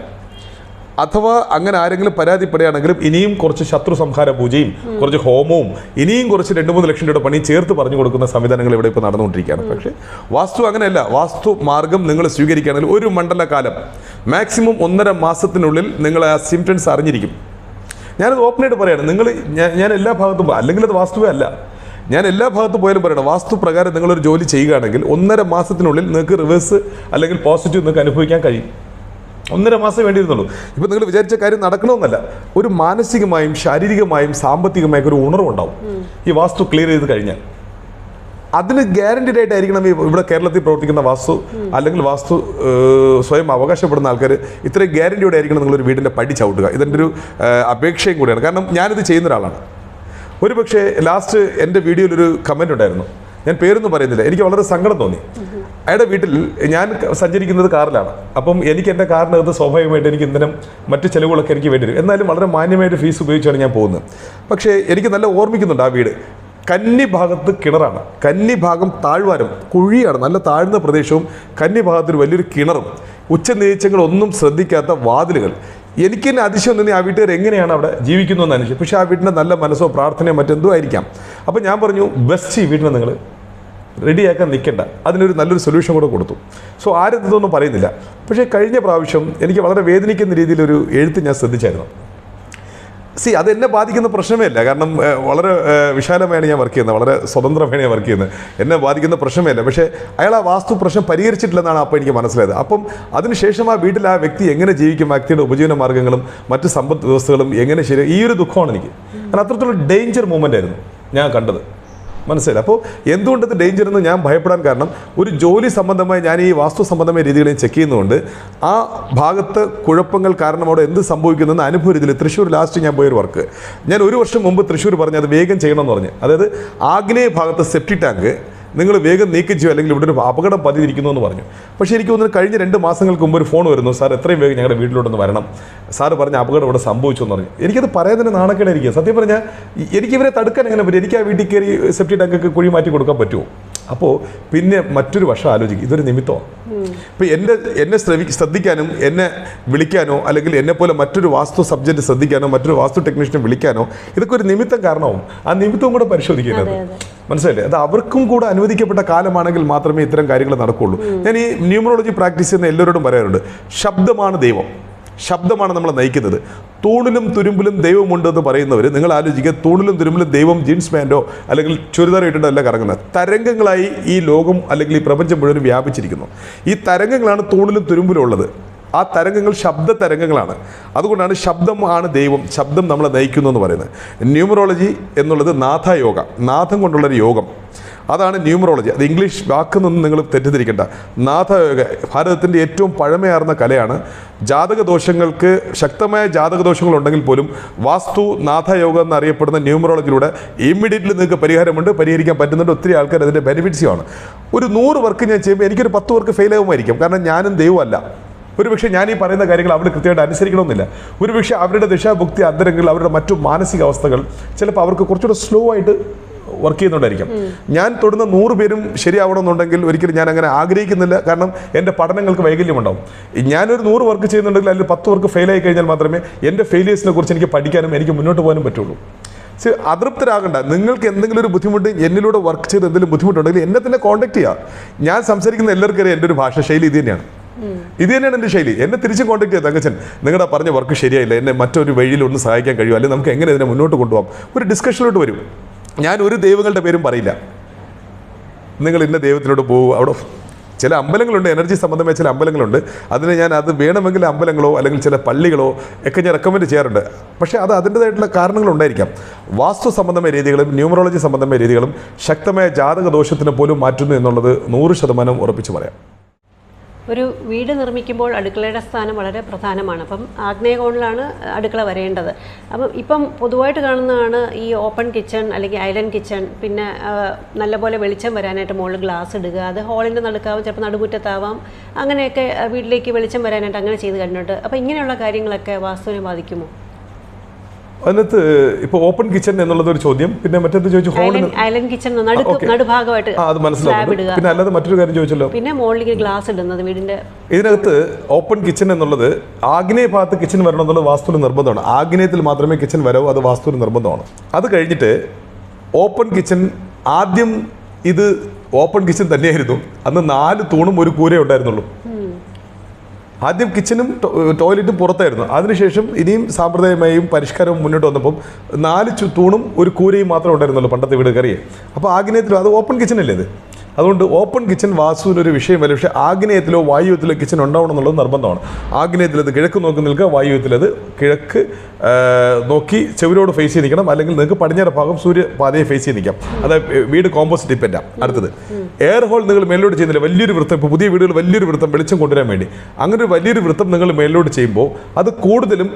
അഥവാ അങ്ങനെ ആരെങ്കിലും പരാതിപ്പെടുകയാണെങ്കിലും ഇനിയും കുറച്ച് ശത്രു സംഹാര പൂജയും കുറച്ച് ഹോമവും ഇനിയും കുറച്ച് 2-3 ലക്ഷം രൂപയുടെ പണി ചേർത്ത് പറഞ്ഞു കൊടുക്കുന്ന സംവിധാനങ്ങൾ ഇവിടെ ഇപ്പോൾ നടന്നുകൊണ്ടിരിക്കുകയാണ്. പക്ഷേ വാസ്തു അങ്ങനെയല്ല. വാസ്തു മാർഗം നിങ്ങൾ സ്വീകരിക്കുകയാണെങ്കിൽ ഒരു മണ്ഡലകാലം മാക്സിമം 1.5 മാസത്തിനുള്ളിൽ നിങ്ങൾ ആ സിംറ്റംസ് അറിഞ്ഞിരിക്കും. ഞാനത് ഓപ്പണായിട്ട് പറയാണ്. ഞാൻ എല്ലാ ഭാഗത്തും, അല്ലെങ്കിൽ അത് വാസ്തുവേ അല്ല, ഞാൻ എല്ലാ ഭാഗത്തും പോയാലും പറയണം, വാസ്തു പ്രകാരം നിങ്ങളൊരു ജോലി ചെയ്യുകയാണെങ്കിൽ 1.5 മാസത്തിനുള്ളിൽ നിങ്ങൾക്ക് റിവേഴ്സ് അല്ലെങ്കിൽ പോസിറ്റീവ് നിങ്ങൾക്ക് അനുഭവിക്കാൻ കഴിയും. 1.5 മാസം വേണ്ടിയിരുന്നുള്ളൂ. ഇപ്പോൾ നിങ്ങൾ വിചാരിച്ച കാര്യം നടക്കണമെന്നല്ല, ഒരു മാനസികമായും ശാരീരികമായും സാമ്പത്തികമായും ഒരു ഉണർവുണ്ടാവും ഈ വാസ്തു ക്ലിയർ ചെയ്ത് കഴിഞ്ഞാൽ. അതിന് ഗ്യാരണ്ടീഡ് ആയിട്ടായിരിക്കണം ഇവിടെ കേരളത്തിൽ പ്രവർത്തിക്കുന്ന വാസ്തു അല്ലെങ്കിൽ വാസ്തു സ്വയം അവകാശപ്പെടുന്ന ആൾക്കാർ ഇത്രയും ഗ്യാരണ്ടിയോടെ ആയിരിക്കണം നിങ്ങളൊരു വീടിൻ്റെ പടി ചവിട്ടുക. ഇതെൻ്റെ ഒരു അപേക്ഷയും കൂടിയാണ്. കാരണം ഞാനിത് ചെയ്യുന്ന ഒരാളാണ്. ഒരു പക്ഷേ ലാസ്റ്റ് എൻ്റെ വീഡിയോയിലൊരു കമൻ്റ് ഉണ്ടായിരുന്നു, ഞാൻ പേരൊന്നും പറയുന്നില്ല, എനിക്ക് വളരെ സങ്കടം തോന്നി. അയാളുടെ വീട്ടിൽ ഞാൻ സഞ്ചരിക്കുന്നത് കാറിലാണ്. അപ്പം എനിക്ക് എൻ്റെ കാറിനകത്ത് സ്വാഭാവികമായിട്ട് എനിക്ക് ഇന്ധനം മറ്റു ചിലവുകളൊക്കെ എനിക്ക് വേണ്ടി വരും. എന്നാലും വളരെ മാന്യമായിട്ട് ഫീസ് ഉപയോഗിച്ചാണ് ഞാൻ പോകുന്നത്. പക്ഷേ എനിക്ക് നല്ല ഓർമ്മിക്കുന്നുണ്ട് ആ വീട്. കന്നി ഭാഗത്ത് കിണറാണ്, കന്നി ഭാഗം താഴ്വാരം കുഴിയാണ്, നല്ല താഴ്ന്ന പ്രദേശവും കന്നി ഭാഗത്തിൽ വലിയൊരു കിണറും ഉച്ചനീച്ചങ്ങളൊന്നും ശ്രദ്ധിക്കാത്ത വാതിലുകൾ. എനിക്ക് തന്നെ അതിശയം തോന്നി ആ വീട്ടുകാർ എങ്ങനെയാണ് അവിടെ ജീവിക്കുന്നതെന്ന് അന്വേഷിച്ചു. പക്ഷേ ആ വീട്ടിൻ്റെ നല്ല മനസ്സോ പ്രാർത്ഥനയോ മറ്റെന്തോ ആയിരിക്കാം. അപ്പോൾ ഞാൻ പറഞ്ഞു ബെസ്റ്റ് ഈ വീട്ടിനെ നിങ്ങൾ റെഡിയാക്കാൻ നിൽക്കേണ്ട, അതിനൊരു നല്ലൊരു സൊല്യൂഷൻ കൂടെ കൊടുത്തു. സോ ആരും ഇതൊന്നും പറയുന്നില്ല. പക്ഷേ കഴിഞ്ഞ പ്രാവശ്യം എനിക്ക് വളരെ വേദനിക്കുന്ന രീതിയിലൊരു എഴുത്ത് ഞാൻ ശ്രദ്ധിച്ചായിരുന്നു. അതെന്നെ ബാധിക്കുന്ന പ്രശ്നമേ അല്ല, കാരണം വളരെ വിശാലമായാണ് ഞാൻ വർക്ക് ചെയ്യുന്നത്, വളരെ സ്വതന്ത്രമാണ് ഞാൻ വർക്ക് ചെയ്യുന്നത്, എന്നെ ബാധിക്കുന്ന പ്രശ്നമേ അല്ല. പക്ഷേ അയാൾ ആ വാസ്തു പ്രശ്നം പരിഹരിച്ചിട്ടില്ലെന്നാണ് അപ്പോൾ എനിക്ക് മനസ്സിലായത്. അപ്പം അതിനുശേഷം ആ വീട്ടിൽ ആ വ്യക്തി എങ്ങനെ ജീവിക്കും, വ്യക്തിയുടെ ഉപജീവന മാർഗ്ഗങ്ങളും മറ്റ് സമ്പദ് വ്യവസ്ഥകളും എങ്ങനെ ശരി, ഈ ഒരു ദുഃഖമാണ് എനിക്ക്. കാരണം അത്രത്തോളം ഡേഞ്ചർ മൂവ്മെൻ്റ് ആയിരുന്നു ഞാൻ കണ്ടത്, മനസ്സിലായി. അപ്പോൾ എന്തുകൊണ്ടത് ഡേഞ്ചർ എന്ന് ഞാൻ ഭയപ്പെടാൻ കാരണം, ഒരു ജോലി സംബന്ധമായി ഞാൻ ഈ വാസ്തു സംബന്ധമായ രീതികളെയും ചെക്ക് ചെയ്യുന്നതുകൊണ്ട് ആ ഭാഗത്ത് കുഴപ്പങ്ങൾ കാരണം അവിടെ എന്ത് സംഭവിക്കുന്നതെന്ന് അനുഭവ രീതിയിൽ തൃശ്ശൂർ ലാസ്റ്റ് ഞാൻ പോയൊരു വർക്ക്, ഞാൻ ഒരു വർഷം മുമ്പ് തൃശ്ശൂർ പറഞ്ഞ് അത് വേഗം ചെയ്യണമെന്ന് പറഞ്ഞ്, അതായത് ആഗ്നേയ ഭാഗത്ത് സെപ്റ്റി ടാങ്ക് നിങ്ങൾ വേഗം നീക്കം ചെയ്യുക, അല്ലെങ്കിൽ ഇവിടെ ഒരു അപകടം പതിയിരിക്കുന്നു എന്ന് പറഞ്ഞു. പക്ഷേ എനിക്ക് തോന്നുന്നു കഴിഞ്ഞ 2 മാസങ്ങൾക്ക് മുമ്പ് ഒരു ഫോൺ വരുന്നു, സാർ എത്രയും വേഗം ഞങ്ങളുടെ വീട്ടിലോട്ടൊന്ന് വരണം, സാറ് പറഞ്ഞ അപകടം ഇവിടെ സംഭവിച്ചു എന്ന് പറഞ്ഞു. എനിക്കത് പറയാൻ തന്നെ നാണക്കേടായിരിക്കും. സത്യം പറഞ്ഞാൽ എനിക്കിവരെ തടുക്കാൻ എങ്ങനെ പറ്റും? എനിക്ക് ആ വീട്ടിൽ കയറി സെപ്റ്റി ടാങ്കൊക്കെ കുഴി മാറ്റി കൊടുക്കാൻ പറ്റുമോ? അപ്പോൾ പിന്നെ മറ്റൊരു വശം ആലോചിക്കും, ഇതൊരു നിമിത്തമാണ്. ഇപ്പോൾ എന്നെ ശ്രദ്ധിക്കാനും എന്നെ വിളിക്കാനോ അല്ലെങ്കിൽ എന്നെപ്പോലെ മറ്റൊരു വാസ്തു സബ്ജക്റ്റ് ശ്രദ്ധിക്കാനോ മറ്റൊരു വാസ്തു ടെക്നീഷ്യനെ വിളിക്കാനോ ഇതൊക്കെ ഒരു നിമിത്തം കാരണമാവും. ആ നിമിത്തവും കൂടെ പരിശോധിക്കുന്നത്, മനസ്സിലായില്ലേ? അത് അവർക്കും കൂടെ അനുവദിക്കപ്പെട്ട കാലമാണെങ്കിൽ മാത്രമേ ഇത്തരം കാര്യങ്ങൾ നടക്കുകയുള്ളൂ. ഞാൻ ഈ ന്യൂമറോളജി പ്രാക്ടീസ് ചെയ്യുന്ന എല്ലാവരോടും പറയാറുണ്ട്, ശബ്ദമാണ് ദൈവം, ശബ്ദമാണ് നമ്മളെ നയിക്കുന്നത്. തൂണിലും തുരുമ്പിലും ദൈവമുണ്ടെന്ന് പറയുന്നവർ നിങ്ങൾ ആലോചിക്കുക, തൂണിലും തുരുമ്പിലും ദൈവം ജീൻസ് പാൻറ്റോ അല്ലെങ്കിൽ ചുരിദാർ ഇട്ടിട്ടല്ല കറങ്ങുന്നത്. തരംഗങ്ങളായി ഈ ലോകം അല്ലെങ്കിൽ ഈ പ്രപഞ്ചം മുഴുവൻ വ്യാപിച്ചിരിക്കുന്നു. ഈ തരംഗങ്ങളാണ് തൂണിലും തുരുമ്പിലും ഉള്ളത്. ആ തരംഗങ്ങൾ ശബ്ദ തരംഗങ്ങളാണ്. അതുകൊണ്ടാണ് ശബ്ദമാണ് ദൈവം, ശബ്ദം നമ്മളെ നയിക്കുന്നു എന്ന് പറയുന്നത്. ന്യൂമറോളജി എന്നുള്ളത് നാഥയോഗ, നാഥം കൊണ്ടുള്ളൊരു യോഗം, അതാണ് ന്യൂമറോളജി. അത് ഇംഗ്ലീഷ് വാക്കെന്നൊന്നും നിങ്ങൾ തെറ്റിദ്ധരിക്കേണ്ട. നാഥയോഗ ഭാരതത്തിൻ്റെ ഏറ്റവും പഴമയാർന്ന കലയാണ്. ജാതകദോഷങ്ങൾക്ക് ശക്തമായ ജാതകദോഷങ്ങളുണ്ടെങ്കിൽ പോലും വാസ്തു നാഥയോഗം എന്നറിയപ്പെടുന്ന ന്യൂമറോളജിയിലൂടെ ഇമ്മീഡിയറ്റ്ലി നിങ്ങൾക്ക് പരിഹാരമുണ്ട്, പരിഹരിക്കാൻ പറ്റുന്നുണ്ട്. ഒത്തിരി ആൾക്കാർ അതിൻ്റെ ബെനിഫിറ്റ്സുമാണ്. ഒരു 100 വർക്ക് ഞാൻ ചെയ്യുമ്പോൾ എനിക്കൊരു 10 വർക്ക് ഫെയിൽ ആകുമായിരിക്കും. കാരണം ഞാനും ദൈവമല്ല. ഒരുപക്ഷെ ഞാൻ ഈ പറയുന്ന കാര്യങ്ങൾ അവർ കൃത്യമായിട്ട് അനുസരിക്കണമെന്നില്ല. ഒരുപക്ഷെ അവരുടെ ദിശാഭുക്തി അന്തരങ്ങൾ, അവരുടെ മറ്റു മാനസികാവസ്ഥകൾ ചിലപ്പോൾ അവർക്ക് കുറച്ചുകൂടെ സ്ലോ ആയിട്ട് വർക്ക് ചെയ്യുന്നുണ്ടായിരിക്കും. ഞാൻ തൊടുന്ന 100 പേരും ശരിയാവണമെന്നുണ്ടെങ്കിൽ ഒരിക്കലും ഞാൻ അങ്ങനെ ആഗ്രഹിക്കുന്നില്ല. കാരണം എൻ്റെ പഠനങ്ങൾക്ക് വൈകല്യമുണ്ടാവും. ഞാനൊരു 100 വർക്ക് ചെയ്യുന്നുണ്ടെങ്കിൽ അതിൽ 10 വർക്ക് ഫെയിലായി കഴിഞ്ഞാൽ മാത്രമേ എൻ്റെ ഫെയിലിയേഴ്സിനെ കുറിച്ച് എനിക്ക് പഠിക്കാനും എനിക്ക് മുന്നോട്ട് പോകാനും പറ്റുള്ളൂ. അതൃപ്തരാകണ്ട. നിങ്ങൾക്ക് എന്തെങ്കിലും ഒരു ബുദ്ധിമുട്ട്, എന്നിലൂടെ വർക്ക് ചെയ്ത് എന്തെങ്കിലും ബുദ്ധിമുട്ടുണ്ടെങ്കിൽ എന്നെ തന്നെ കോൺടാക്ട് ചെയ്യുക. ഞാൻ സംസാരിക്കുന്ന എല്ലാവർക്കും അറിയാം എൻ്റെ ഒരു ഭാഷ ശൈലി ഇത് തന്നെയാണ്. ഇത് തന്നെയാണ് എൻ്റെ ശൈലി. എന്നെ തിരിച്ച് കോൺടാക്ട് ചെയ്ത് തങ്കച്ചൻ നിങ്ങളുടെ പറഞ്ഞ വർക്ക് ശരിയായില്ല, എന്നെ മറ്റൊരു വഴിയിൽ ഒന്ന് സഹായിക്കാൻ കഴിയുമോ, അല്ലെങ്കിൽ നമുക്ക് എങ്ങനെ ഇതിനെ മുന്നോട്ട് കൊണ്ടുപോകാം, ഒരു ഡിസ്കഷനിലോട്ട് വരും. ഞാൻ ഒരു ദൈവങ്ങളുടെ പേരും പറയില്ല. നിങ്ങൾ ഇന്ന ദൈവത്തിലോട്ട് പോകും. അവിടെ ചില അമ്പലങ്ങളുണ്ട്, എനർജി സംബന്ധമായ ചില അമ്പലങ്ങളുണ്ട്. അതിന് ഞാൻ അത് വേണമെങ്കിൽ അമ്പലങ്ങളോ അല്ലെങ്കിൽ ചില പള്ളികളോ ഒക്കെ ഞാൻ റെക്കമെൻഡ് ചെയ്യാറുണ്ട്. പക്ഷേ അത് അതിൻ്റെതായിട്ടുള്ള കാരണങ്ങളുണ്ടായിരിക്കാം. വാസ്തു സംബന്ധമായ രീതികളും ന്യൂമറോളജി സംബന്ധമായ രീതികളും ശക്തമായ ജാതക ദോഷത്തിന് പോലും മാറ്റുന്നു എന്നുള്ളത് 100% ഉറപ്പിച്ച് പറയാം. ഒരു വീട് നിർമ്മിക്കുമ്പോൾ അടുക്കളയുടെ സ്ഥാനം വളരെ പ്രധാനമാണ്. അപ്പം ആഗ്നേയകോണിലാണ് അടുക്കള വരേണ്ടത്. അപ്പം ഇപ്പം പൊതുവായിട്ട് കാണുന്നതാണ് ഈ ഓപ്പൺ കിച്ചൺ അല്ലെങ്കിൽ ഐലൻഡ് കിച്ചൺ. പിന്നെ നല്ലപോലെ വെളിച്ചം വരാനായിട്ട് മുകളിൽ ഗ്ലാസ് ഇടുക, അത് ഹോളിൻ്റെ നടുക്കാവും, ചിലപ്പോൾ നടുമുറ്റത്താവാം. അങ്ങനെയൊക്കെ വീട്ടിലേക്ക് വെളിച്ചം വരാനായിട്ട് അങ്ങനെ ചെയ്ത് കണ്ടിട്ടുണ്ട്. അപ്പോൾ ഇങ്ങനെയുള്ള കാര്യങ്ങളൊക്കെ വാസ്തുവിനെ ബാധിക്കുമോ? അതിനകത്ത് ഇപ്പോൾ ഓപ്പൺ കിച്ചൺ എന്നുള്ളത് ഒരു ചോദ്യം. പിന്നെ മറ്റേത് ചോദിച്ചു ഐലൻഡ് കിച്ചൺ നടുഭാഗമായിട്ട് അത് മനസ്സിലാവും. പിന്നെ അല്ലാതെ മറ്റൊരു കാര്യം ചോദിച്ചല്ലോ, പിന്നെ മുകളിലേക്ക് ഗ്ലാസ് ഇടുന്നത് വീടിന്റെ. ഇതിനകത്ത് ഓപ്പൺ കിച്ചൺ എന്നുള്ളത് ആഗ്നേയ ഭാഗത്ത് കിച്ചൺ വരണം എന്നുള്ളത് വാസ്തുവിന് നിർബന്ധമാണ്. ആഗ്നേയത്തിൽ മാത്രമേ കിച്ചൺ വരാവൂ, അത് വാസ്തുവിന് നിർബന്ധമാണ്. അത് കഴിഞ്ഞിട്ട് ഓപ്പൺ കിച്ചൺ, ആദ്യം ഇത് ഓപ്പൺ കിച്ചൺ തന്നെയായിരുന്നു. അന്ന് 4 തൂണും ഒരു കൂരേ ഉണ്ടായിരുന്നുള്ളൂ. ആദ്യം കിച്ചനും ടോയ്ലറ്റും പുറത്തായിരുന്നു. അതിനുശേഷം ഇനിയും സാമ്പ്രദായമായും പരിഷ്കാരവും മുന്നോട്ട് വന്നപ്പം 4 തൂണും ഒരു കൂരയും മാത്രമേ ഉണ്ടായിരുന്നുള്ളൂ പണ്ടത്തെ വീട് കറിയെ. അപ്പോൾ ആഗ്നേയത്തിലും അത് ഓപ്പൺ കിച്ചണല്ലേ ഇത്. അതുകൊണ്ട് ഓപ്പൺ കിച്ചൺ വാസ്തുവിനൊരു വിഷയമല്ല. പക്ഷേ ആഗ്നേയത്തിലോ വായുവത്തിലോ കിച്ചൺ ഉണ്ടാവണം എന്നുള്ളത് നിർബന്ധമാണ്. ആഗ്നേയത്തിലത് കിഴക്ക് നോക്കി നിൽക്കുക, വായുവത്തിലത് കിഴക്ക് നോക്കി ചെവിരോട് ഫേസ് ചെയ്ത് നിൽക്കണം. അല്ലെങ്കിൽ നിങ്ങൾക്ക് പടിഞ്ഞാറ് ഭാഗം സൂര്യപാതയെ ഫേസ് ചെയ്ത് നിൽക്കാം. അതായത് വീട് കോമ്പോസിറ്റ് ഡിപ്പെൻഡാണ്. അടുത്തത് എയർ ഹോൾ നിങ്ങൾ മേലോട്ട് ചെയ്യുന്നില്ല. വലിയൊരു വൃത്തം, ഇപ്പോൾ പുതിയ വീടുകൾ വലിയൊരു വൃത്തം വെളിച്ചം കൊണ്ടുവരാൻ വേണ്ടി അങ്ങനെ ഒരു വലിയൊരു വൃത്തം നിങ്ങൾ മേലോട്ട് ചെയ്യുമ്പോൾ അത് കൂടുതലും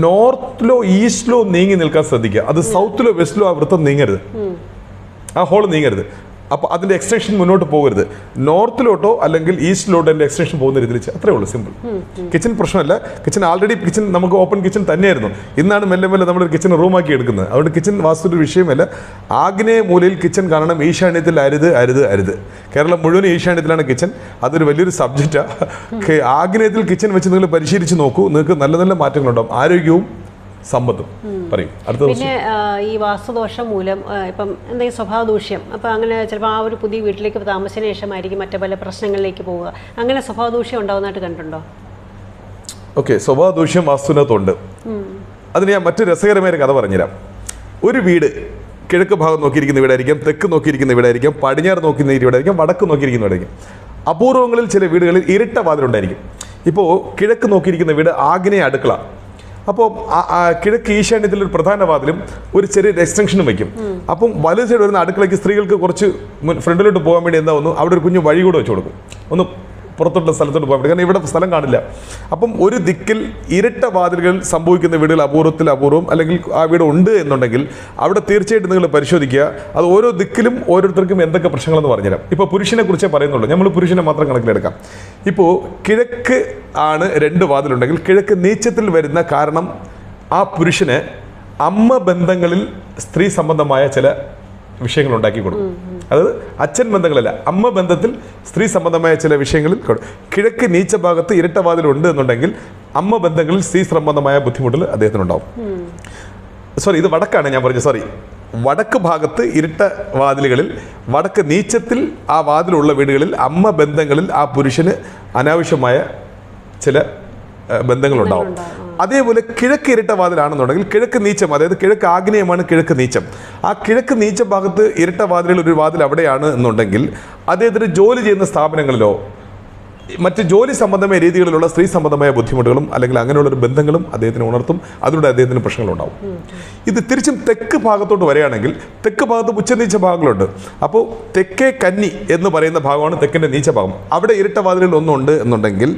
നോർത്തിലോ ഈസ്റ്റിലോ നീങ്ങി നിൽക്കാൻ ശ്രദ്ധിക്കുക. അത് സൗത്തിലോ വെസ്റ്റിലോ ആ വൃത്തം നീങ്ങരുത്, ആ ഹോൾ നീങ്ങരുത്. അപ്പോൾ അതിൻ്റെ എക്സ്റ്റൻഷൻ മുന്നോട്ട് പോകരുത്. നോർത്തിലോട്ടോ അല്ലെങ്കിൽ ഈസ്റ്റിലോട്ടോ എൻ്റെ എക്സ്റ്റൻഷൻ പോകുന്ന രീതിയിൽ അത്രേ ഉള്ളൂ, സിമ്പിൾ. കിച്ചൺ പ്രശ്നമല്ല. കിച്ചൺ ആൾറെഡി കിച്ചൺ നമുക്ക് ഓപ്പൺ കിച്ചൺ തന്നെയായിരുന്നു. ഇന്നാണ് മെല്ലെ മെല്ലെ നമ്മൾ കിച്ചൺ റൂമാക്കി എടുക്കുന്നത്. അതുകൊണ്ട് കിച്ചൺ വാസ്തു വിഷയമല്ല. ആഗ്നേയ മൂലയിൽ കിച്ചൺ കാണണം. ഈശാന്യത്തിൽ അരുത് അരുത് അരുത്. കേരളം മുഴുവൻ ഈശാന്യത്തിലാണ് കിച്ചൺ. അതൊരു വലിയൊരു സബ്ജക്റ്റാണ്. ആഗ്നേയത്തിൽ കിച്ചൺ വെച്ച് നിങ്ങൾ പരിശീലിച്ച് നോക്കൂ, നിങ്ങൾക്ക് നല്ല നല്ല മാറ്റങ്ങളുണ്ടാകും. ആരോഗ്യവും സമ്പത്തും. പറയും അടുത്ത. പിന്നെ ഈ വാസ്തുദോഷം മൂലം ഇപ്പം എന്തെങ്കിലും സ്വഭാവ ദൂഷ്യം, അപ്പം അങ്ങനെ ചിലപ്പോൾ ആ ഒരു പുതിയ വീട്ടിലേക്ക് താമസിച്ചതിന് ശേഷമായിരിക്കും മറ്റു പല പ്രശ്നങ്ങളിലേക്ക് പോവുക. അങ്ങനെ സ്വഭാവ ദൂഷ്യം ഉണ്ടാവുന്നതായിട്ട് കണ്ടിട്ടുണ്ടോ? ഓക്കെ, സ്വഭാവ ദൂഷ്യം വാസ്തുവിനകത്തുണ്ട്. അതിന് ഞാൻ മറ്റു രസകരമായ കഥ പറഞ്ഞുതരാം. ഒരു വീട് കിഴക്ക് ഭാഗം നോക്കിയിരിക്കുന്ന വീടായിരിക്കാം, തെക്ക് നോക്കിയിരിക്കുന്ന വീടായിരിക്കാം, പടിഞ്ഞാറ് നോക്കുന്ന വീടായിരിക്കാം, വടക്ക് നോക്കിയിരിക്കുന്ന വീടായിരിക്കും. അപൂർവങ്ങളിൽ ചില വീടുകളിൽ ഇരട്ട വാതിലുണ്ടായിരിക്കും. ഇപ്പോൾ കിഴക്ക് നോക്കിയിരിക്കുന്ന വീട് ആഗ്നേയ അടുക്കള. അപ്പോൾ കിഴക്ക് ഈശാന്യത്തിൽ ഒരു പ്രധാന വാതിലും ഒരു ചെറിയ എക്സ്റ്റൻഷനും വയ്ക്കും. അപ്പം വലത് സൈഡ് വരുന്ന അടുക്കളയ്ക്ക് സ്ത്രീകൾക്ക് കുറച്ച് ഫ്രണ്ടിലോട്ട് പോകാൻ വേണ്ടി എന്താ വന്നു, അവിടെ ഒരു കുഞ്ഞു വഴി കൂടെ വെച്ച് കൊടുക്കും, ഒന്ന് പുറത്തോട്ടുള്ള സ്ഥലത്തോട്ട് പോകാൻ വേണ്ടി. കാരണം ഇവിടെ സ്ഥലം കാണില്ല. അപ്പം ഒരു ദിക്കിൽ ഇരട്ട വാതിലുകൾ സംഭവിക്കുന്ന വീടുകൾ അപൂർവം, അല്ലെങ്കിൽ ആ വീട് ഉണ്ട് എന്നുണ്ടെങ്കിൽ അവിടെ തീർച്ചയായിട്ടും നിങ്ങൾ പരിശോധിക്കുക. അത് ഓരോ ദിക്കിലും ഓരോരുത്തർക്കും എന്തൊക്കെ പ്രശ്നങ്ങളെന്ന് പറഞ്ഞുതരാം. ഇപ്പോൾ പുരുഷനെ കുറിച്ചേ പറയുന്നുള്ളൂ, നമ്മൾ പുരുഷനെ മാത്രം കണക്കിലെടുക്കാം. ഇപ്പോൾ കിഴക്ക് ആണ് 2 വാതിലുണ്ടെങ്കിൽ കിഴക്ക് നീച്ചത്തിൽ വരുന്ന കാരണം ആ പുരുഷന് അമ്മ ബന്ധങ്ങളിൽ സ്ത്രീ സംബന്ധമായ ചില വിഷയങ്ങൾ ഉണ്ടാക്കി കൊടുക്കും. അത് അച്ഛൻ ബന്ധങ്ങളല്ല, അമ്മ ബന്ധത്തിൽ സ്ത്രീ സംബന്ധമായ ചില വിഷയങ്ങളിൽ കിഴക്ക് നീച്ച ഭാഗത്ത് ഇരട്ട വാതിലുണ്ട് എന്നുണ്ടെങ്കിൽ അമ്മ ബന്ധങ്ങളിൽ സ്ത്രീ സംബന്ധമായ ബുദ്ധിമുട്ടുകൾ അദ്ദേഹത്തിനുണ്ടാവും. ഇത് വടക്കാണ് ഞാൻ പറഞ്ഞത്. വടക്ക് ഭാഗത്ത് ഇരട്ട വാതിലുകളിൽ വടക്ക് നീച്ചത്തിൽ ആ വാതിലുള്ള വീടുകളിൽ അമ്മ ബന്ധങ്ങളിൽ ആ പുരുഷന് അനാവശ്യമായ ചില ബന്ധങ്ങളുണ്ടാവും. അതേപോലെ കിഴക്ക് ഇരട്ട വാതിലാണെന്നുണ്ടെങ്കിൽ കിഴക്ക് നീച്ചം, അതായത് കിഴക്ക് ആഗ്നേയമാണ് കിഴക്ക് നീച്ചം. ആ കിഴക്ക് നീച്ച ഭാഗത്ത് ഇരട്ട വാതിലുകൾ ഒരു വാതിൽ അവിടെയാണ് എന്നുണ്ടെങ്കിൽ അദ്ദേഹത്തിന് ജോലി ചെയ്യുന്ന സ്ഥാപനങ്ങളിലോ മറ്റ് ജോലി സംബന്ധമായ രീതികളിലുള്ള സ്ത്രീ സംബന്ധമായ ബുദ്ധിമുട്ടുകളും അല്ലെങ്കിൽ അങ്ങനെയുള്ളൊരു ബന്ധങ്ങളും അദ്ദേഹത്തിന് ഉണർത്തും. അതിലൂടെ അദ്ദേഹത്തിന് പ്രശ്നങ്ങളുണ്ടാവും. ഇത് തിരിച്ചും തെക്ക് ഭാഗത്തോട്ട് വരികയാണെങ്കിൽ തെക്ക് ഭാഗത്ത് ഉച്ചനീച്ച ഭാഗങ്ങളുണ്ട്. അപ്പോൾ തെക്കേ കന്നി എന്ന് പറയുന്ന ഭാഗമാണ് തെക്കിൻ്റെ നീച്ച ഭാഗം. അവിടെ ഇരട്ട വാതിലുകൾ ഒന്നുണ്ട് എന്നുണ്ടെങ്കിൽ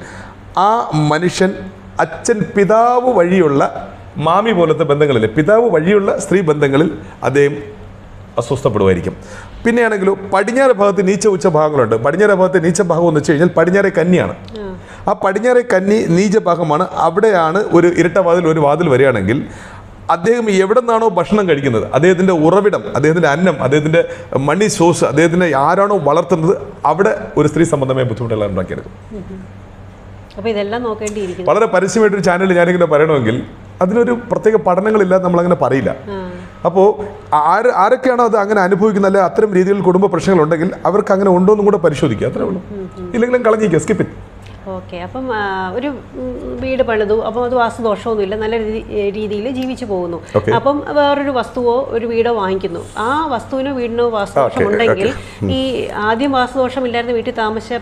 ആ മനുഷ്യൻ അച്ഛൻ പിതാവ് വഴിയുള്ള മാമി പോലത്തെ ബന്ധങ്ങളിലെ പിതാവ് വഴിയുള്ള സ്ത്രീ ബന്ധങ്ങളിൽ അദ്ദേഹം അസ്വസ്ഥപ്പെടുമായിരിക്കും. പിന്നെയാണെങ്കിലോ പടിഞ്ഞാറ് ഭാഗത്ത് നീച്ച ഉച്ച ഭാഗങ്ങളുണ്ട്. പടിഞ്ഞാറ് ഭാഗത്തെ നീച്ച ഭാഗം എന്ന് വെച്ച് കഴിഞ്ഞാൽ പടിഞ്ഞാറെ കന്നിയാണ്. ആ പടിഞ്ഞാറെ കന്നി നീച്ച ഭാഗമാണ്. അവിടെയാണ് ഒരു ഇരട്ട വാതിൽ ഒരു വാതിൽ വരികയാണെങ്കിൽ അദ്ദേഹം എവിടെ നിന്നാണോ ഭക്ഷണം കഴിക്കുന്നത്, അദ്ദേഹത്തിൻ്റെ ഉറവിടം, അദ്ദേഹത്തിൻ്റെ അന്നം, അദ്ദേഹത്തിൻ്റെ മണി സോഴ്സ്, അദ്ദേഹത്തിൻ്റെ ആരാണോ വളർത്തുന്നത്, അവിടെ ഒരു സ്ത്രീ സംബന്ധമായ ബുദ്ധിമുട്ടുകൾ ഉണ്ടാക്കിയെടുക്കും. അപ്പോൾ ഇതെല്ലാം നോക്കേണ്ടിയിരിക്കുന്നു. വളരെ പരസ്യമായിട്ടൊരു ചാനലിൽ ഞാനിങ്ങനെ പറയണമെങ്കിൽ അതിനൊരു പ്രത്യേക പഠനങ്ങളില്ലാതെ നമ്മളങ്ങനെ പറയില്ല. അപ്പോൾ ആരൊക്കെയാണോ അത് അങ്ങനെ അനുഭവിക്കുന്നത്, അല്ലെങ്കിൽ അത്തരം രീതിയിൽ കുടുംബ പ്രശ്നങ്ങളുണ്ടെങ്കിൽ അവർക്ക് അങ്ങനെ ഉണ്ടോ എന്നും കൂടെ പരിശോധിക്കുക. അത്രേ ഉള്ളൂ. ഇല്ലെങ്കിലും കളഞ്ഞിരിക്കുക, സ്കിപ്പ് ഇറ്റ്. ഓക്കെ. അപ്പം ഒരു വീട് പണിതു, അപ്പം അത് വാസ്തുദോഷമൊന്നുമില്ല, നല്ല രീതിയിൽ ജീവിച്ചു പോകുന്നു. അപ്പം വേറൊരു വസ്തുവോ ഒരു വീടോ വാങ്ങിക്കുന്നു. ആ വസ്തുവിനോ വീടിനോ വാസ്തുദോഷം ഉണ്ടെങ്കിൽ ഈ ആദ്യം വാസ്തുദോഷമില്ലായിരുന്ന വീട്ടിൽ താമസിച്ച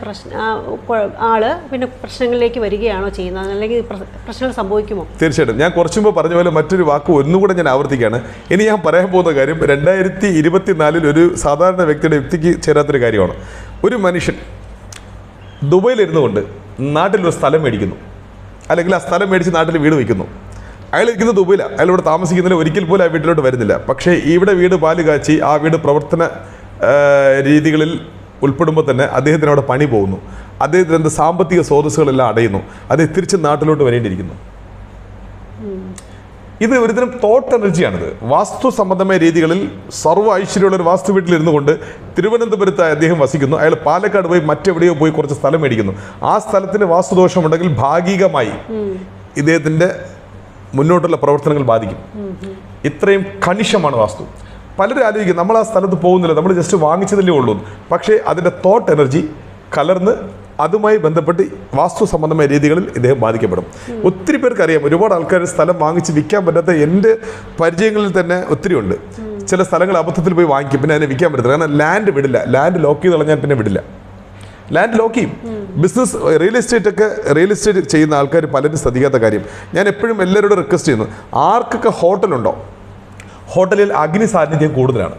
ആള് പിന്നെ പ്രശ്നങ്ങളിലേക്ക് വരികയാണോ ചെയ്യുന്നത്, അല്ലെങ്കിൽ പ്രശ്നങ്ങൾ സംഭവിക്കുമോ? തീർച്ചയായിട്ടും. ഞാൻ കുറച്ചു മുമ്പ് പറഞ്ഞ പോലെ മറ്റൊരു വാക്ക് ഒന്നുകൂടെ ഞാൻ ആവർത്തിക്കുകയാണ്. ഇനി ഞാൻ പറയാൻ പോകുന്ന കാര്യം 2024 ഒരു സാധാരണ വ്യക്തിക്ക് ചേരാത്തൊരു കാര്യമാണ്. ഒരു മനുഷ്യൻ ദുബൈയിലിരുന്നു കൊണ്ട് നാട്ടിലൊരു സ്ഥലം മേടിക്കുന്നു, അല്ലെങ്കിൽ ആ സ്ഥലം മേടിച്ച് നാട്ടിൽ വീട് വയ്ക്കുന്നു. അയാൾ ഇരിക്കുന്നത് ദുബൈയിലാണ്, അയാൾ ഇവിടെ താമസിക്കുന്നില്ല, ഒരിക്കൽ പോലും ആ വീട്ടിലോട്ട് വരുന്നില്ല. പക്ഷേ ഇവിടെ വീട് പാല് കാച്ചി ആ വീട് പ്രവർത്തന രീതികളിൽ ഉൾപ്പെടുമ്പോൾ തന്നെ അദ്ദേഹത്തിന് അവിടെ പണി പോകുന്നു. അദ്ദേഹത്തിൻ്റെ സാമ്പത്തിക സ്രോതസ്സുകളെല്ലാം അടയുന്നു. അദ്ദേഹം തിരിച്ച് നാട്ടിലോട്ട് വരേണ്ടിയിരിക്കുന്നു. ഇത് ഒരുതരം തോട്ട് എനർജിയാണിത്. വാസ്തു സംബന്ധമായ രീതികളിൽ സർവ്വ ഐശ്വര്യമുള്ള ഒരു വാസ്തു വീട്ടിലിരുന്നു കൊണ്ട് തിരുവനന്തപുരത്ത് അദ്ദേഹം വസിക്കുന്നു. അയാൾ പാലക്കാട് പോയി മറ്റെവിടെയോ പോയി കുറച്ച് സ്ഥലം മേടിക്കുന്നു. ആ സ്ഥലത്തിന് വാസ്തുദോഷമുണ്ടെങ്കിൽ ഭാഗികമായി ഇദ്ദേഹത്തിൻ്റെ മുന്നോട്ടുള്ള പ്രവർത്തനങ്ങൾ ബാധിക്കും. ഇത്രയും കണിശമാണ് വാസ്തു. പലരും ആലോചിക്കും നമ്മൾ ആ സ്ഥലത്ത് പോകുന്നില്ല, നമ്മൾ ജസ്റ്റ് വാങ്ങിച്ചതല്ലേ ഉള്ളൂ. പക്ഷേ അതിൻ്റെ തോട്ട് എനർജി കലർന്ന് അതുമായി ബന്ധപ്പെട്ട് വാസ്തു സംബന്ധമായ രീതികളിൽ ഇദ്ദേഹം ബാധിക്കപ്പെടും. ഒത്തിരി പേർക്ക് അറിയാം, ഒരുപാട് ആൾക്കാർ സ്ഥലം വാങ്ങിച്ച് വിൽക്കാൻ പറ്റാത്ത എൻ്റെ പരിചയങ്ങളിൽ തന്നെ ഒത്തിരി ഉണ്ട്. ചില സ്ഥലങ്ങൾ അബദ്ധത്തിൽ പോയി വാങ്ങിക്കും, പിന്നെ അതിനെ വിൽക്കാൻ പറ്റത്തില്ല. കാരണം ലാൻഡ് വിടില്ല, ലാൻഡ് ലോക്ക് ചെയ്ത് കളഞ്ഞാൽ പിന്നെ വിടില്ല, ലാൻഡ് ലോക്ക് ചെയ്യും. ബിസിനസ് റിയൽ എസ്റ്റേറ്റ് ചെയ്യുന്ന ആൾക്കാർ പലരും ശ്രദ്ധിക്കാത്ത കാര്യം, ഞാൻ എപ്പോഴും എല്ലാവരോടും റിക്വസ്റ്റ് ചെയ്യുന്നു, ആർക്കൊക്കെ ഹോട്ടലുണ്ടോ, ഹോട്ടലിൽ അഗ്നി സാന്നിധ്യം കൂടുതലാണ്,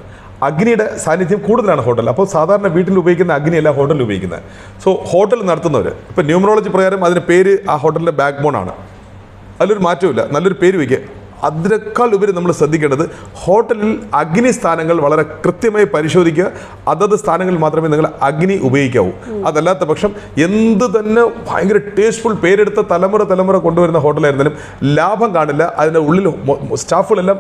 അഗ്നിയുടെ സാന്നിധ്യം കൂടുതലാണ് ഹോട്ടൽ. അപ്പോൾ സാധാരണ വീട്ടിൽ ഉപയോഗിക്കുന്ന അഗ്നിയല്ല ഹോട്ടലിൽ ഉപയോഗിക്കുന്നത്. സോ ഹോട്ടൽ നടത്തുന്നവർ ഇപ്പോൾ ന്യൂമറോളജി പ്രകാരം അതിൻ്റെ പേര് ആ ഹോട്ടലിൻ്റെ ബാക്ക് ബോൺ ആണ്, അതിലൊരു മാറ്റമില്ല, നല്ലൊരു പേര് വയ്ക്കുക. അതിനേക്കാൾ ഉപരി നമ്മൾ ശ്രദ്ധിക്കേണ്ടത് ഹോട്ടലിൽ അഗ്നി സ്ഥാനങ്ങൾ വളരെ കൃത്യമായി പരിശോധിക്കുക. അതത് സ്ഥാനങ്ങളിൽ മാത്രമേ നിങ്ങൾ അഗ്നി ഉപയോഗിക്കാവൂ. അതല്ലാത്ത പക്ഷം എന്ത് തന്നെ ഭയങ്കര ടേസ്റ്റ്ഫുൾ പേരെടുത്ത തലമുറ കൊണ്ടുവരുന്ന ഹോട്ടലായിരുന്നാലും ലാഭം കാണില്ല. അതിൻ്റെ ഉള്ളിൽ സ്റ്റാഫുകളെല്ലാം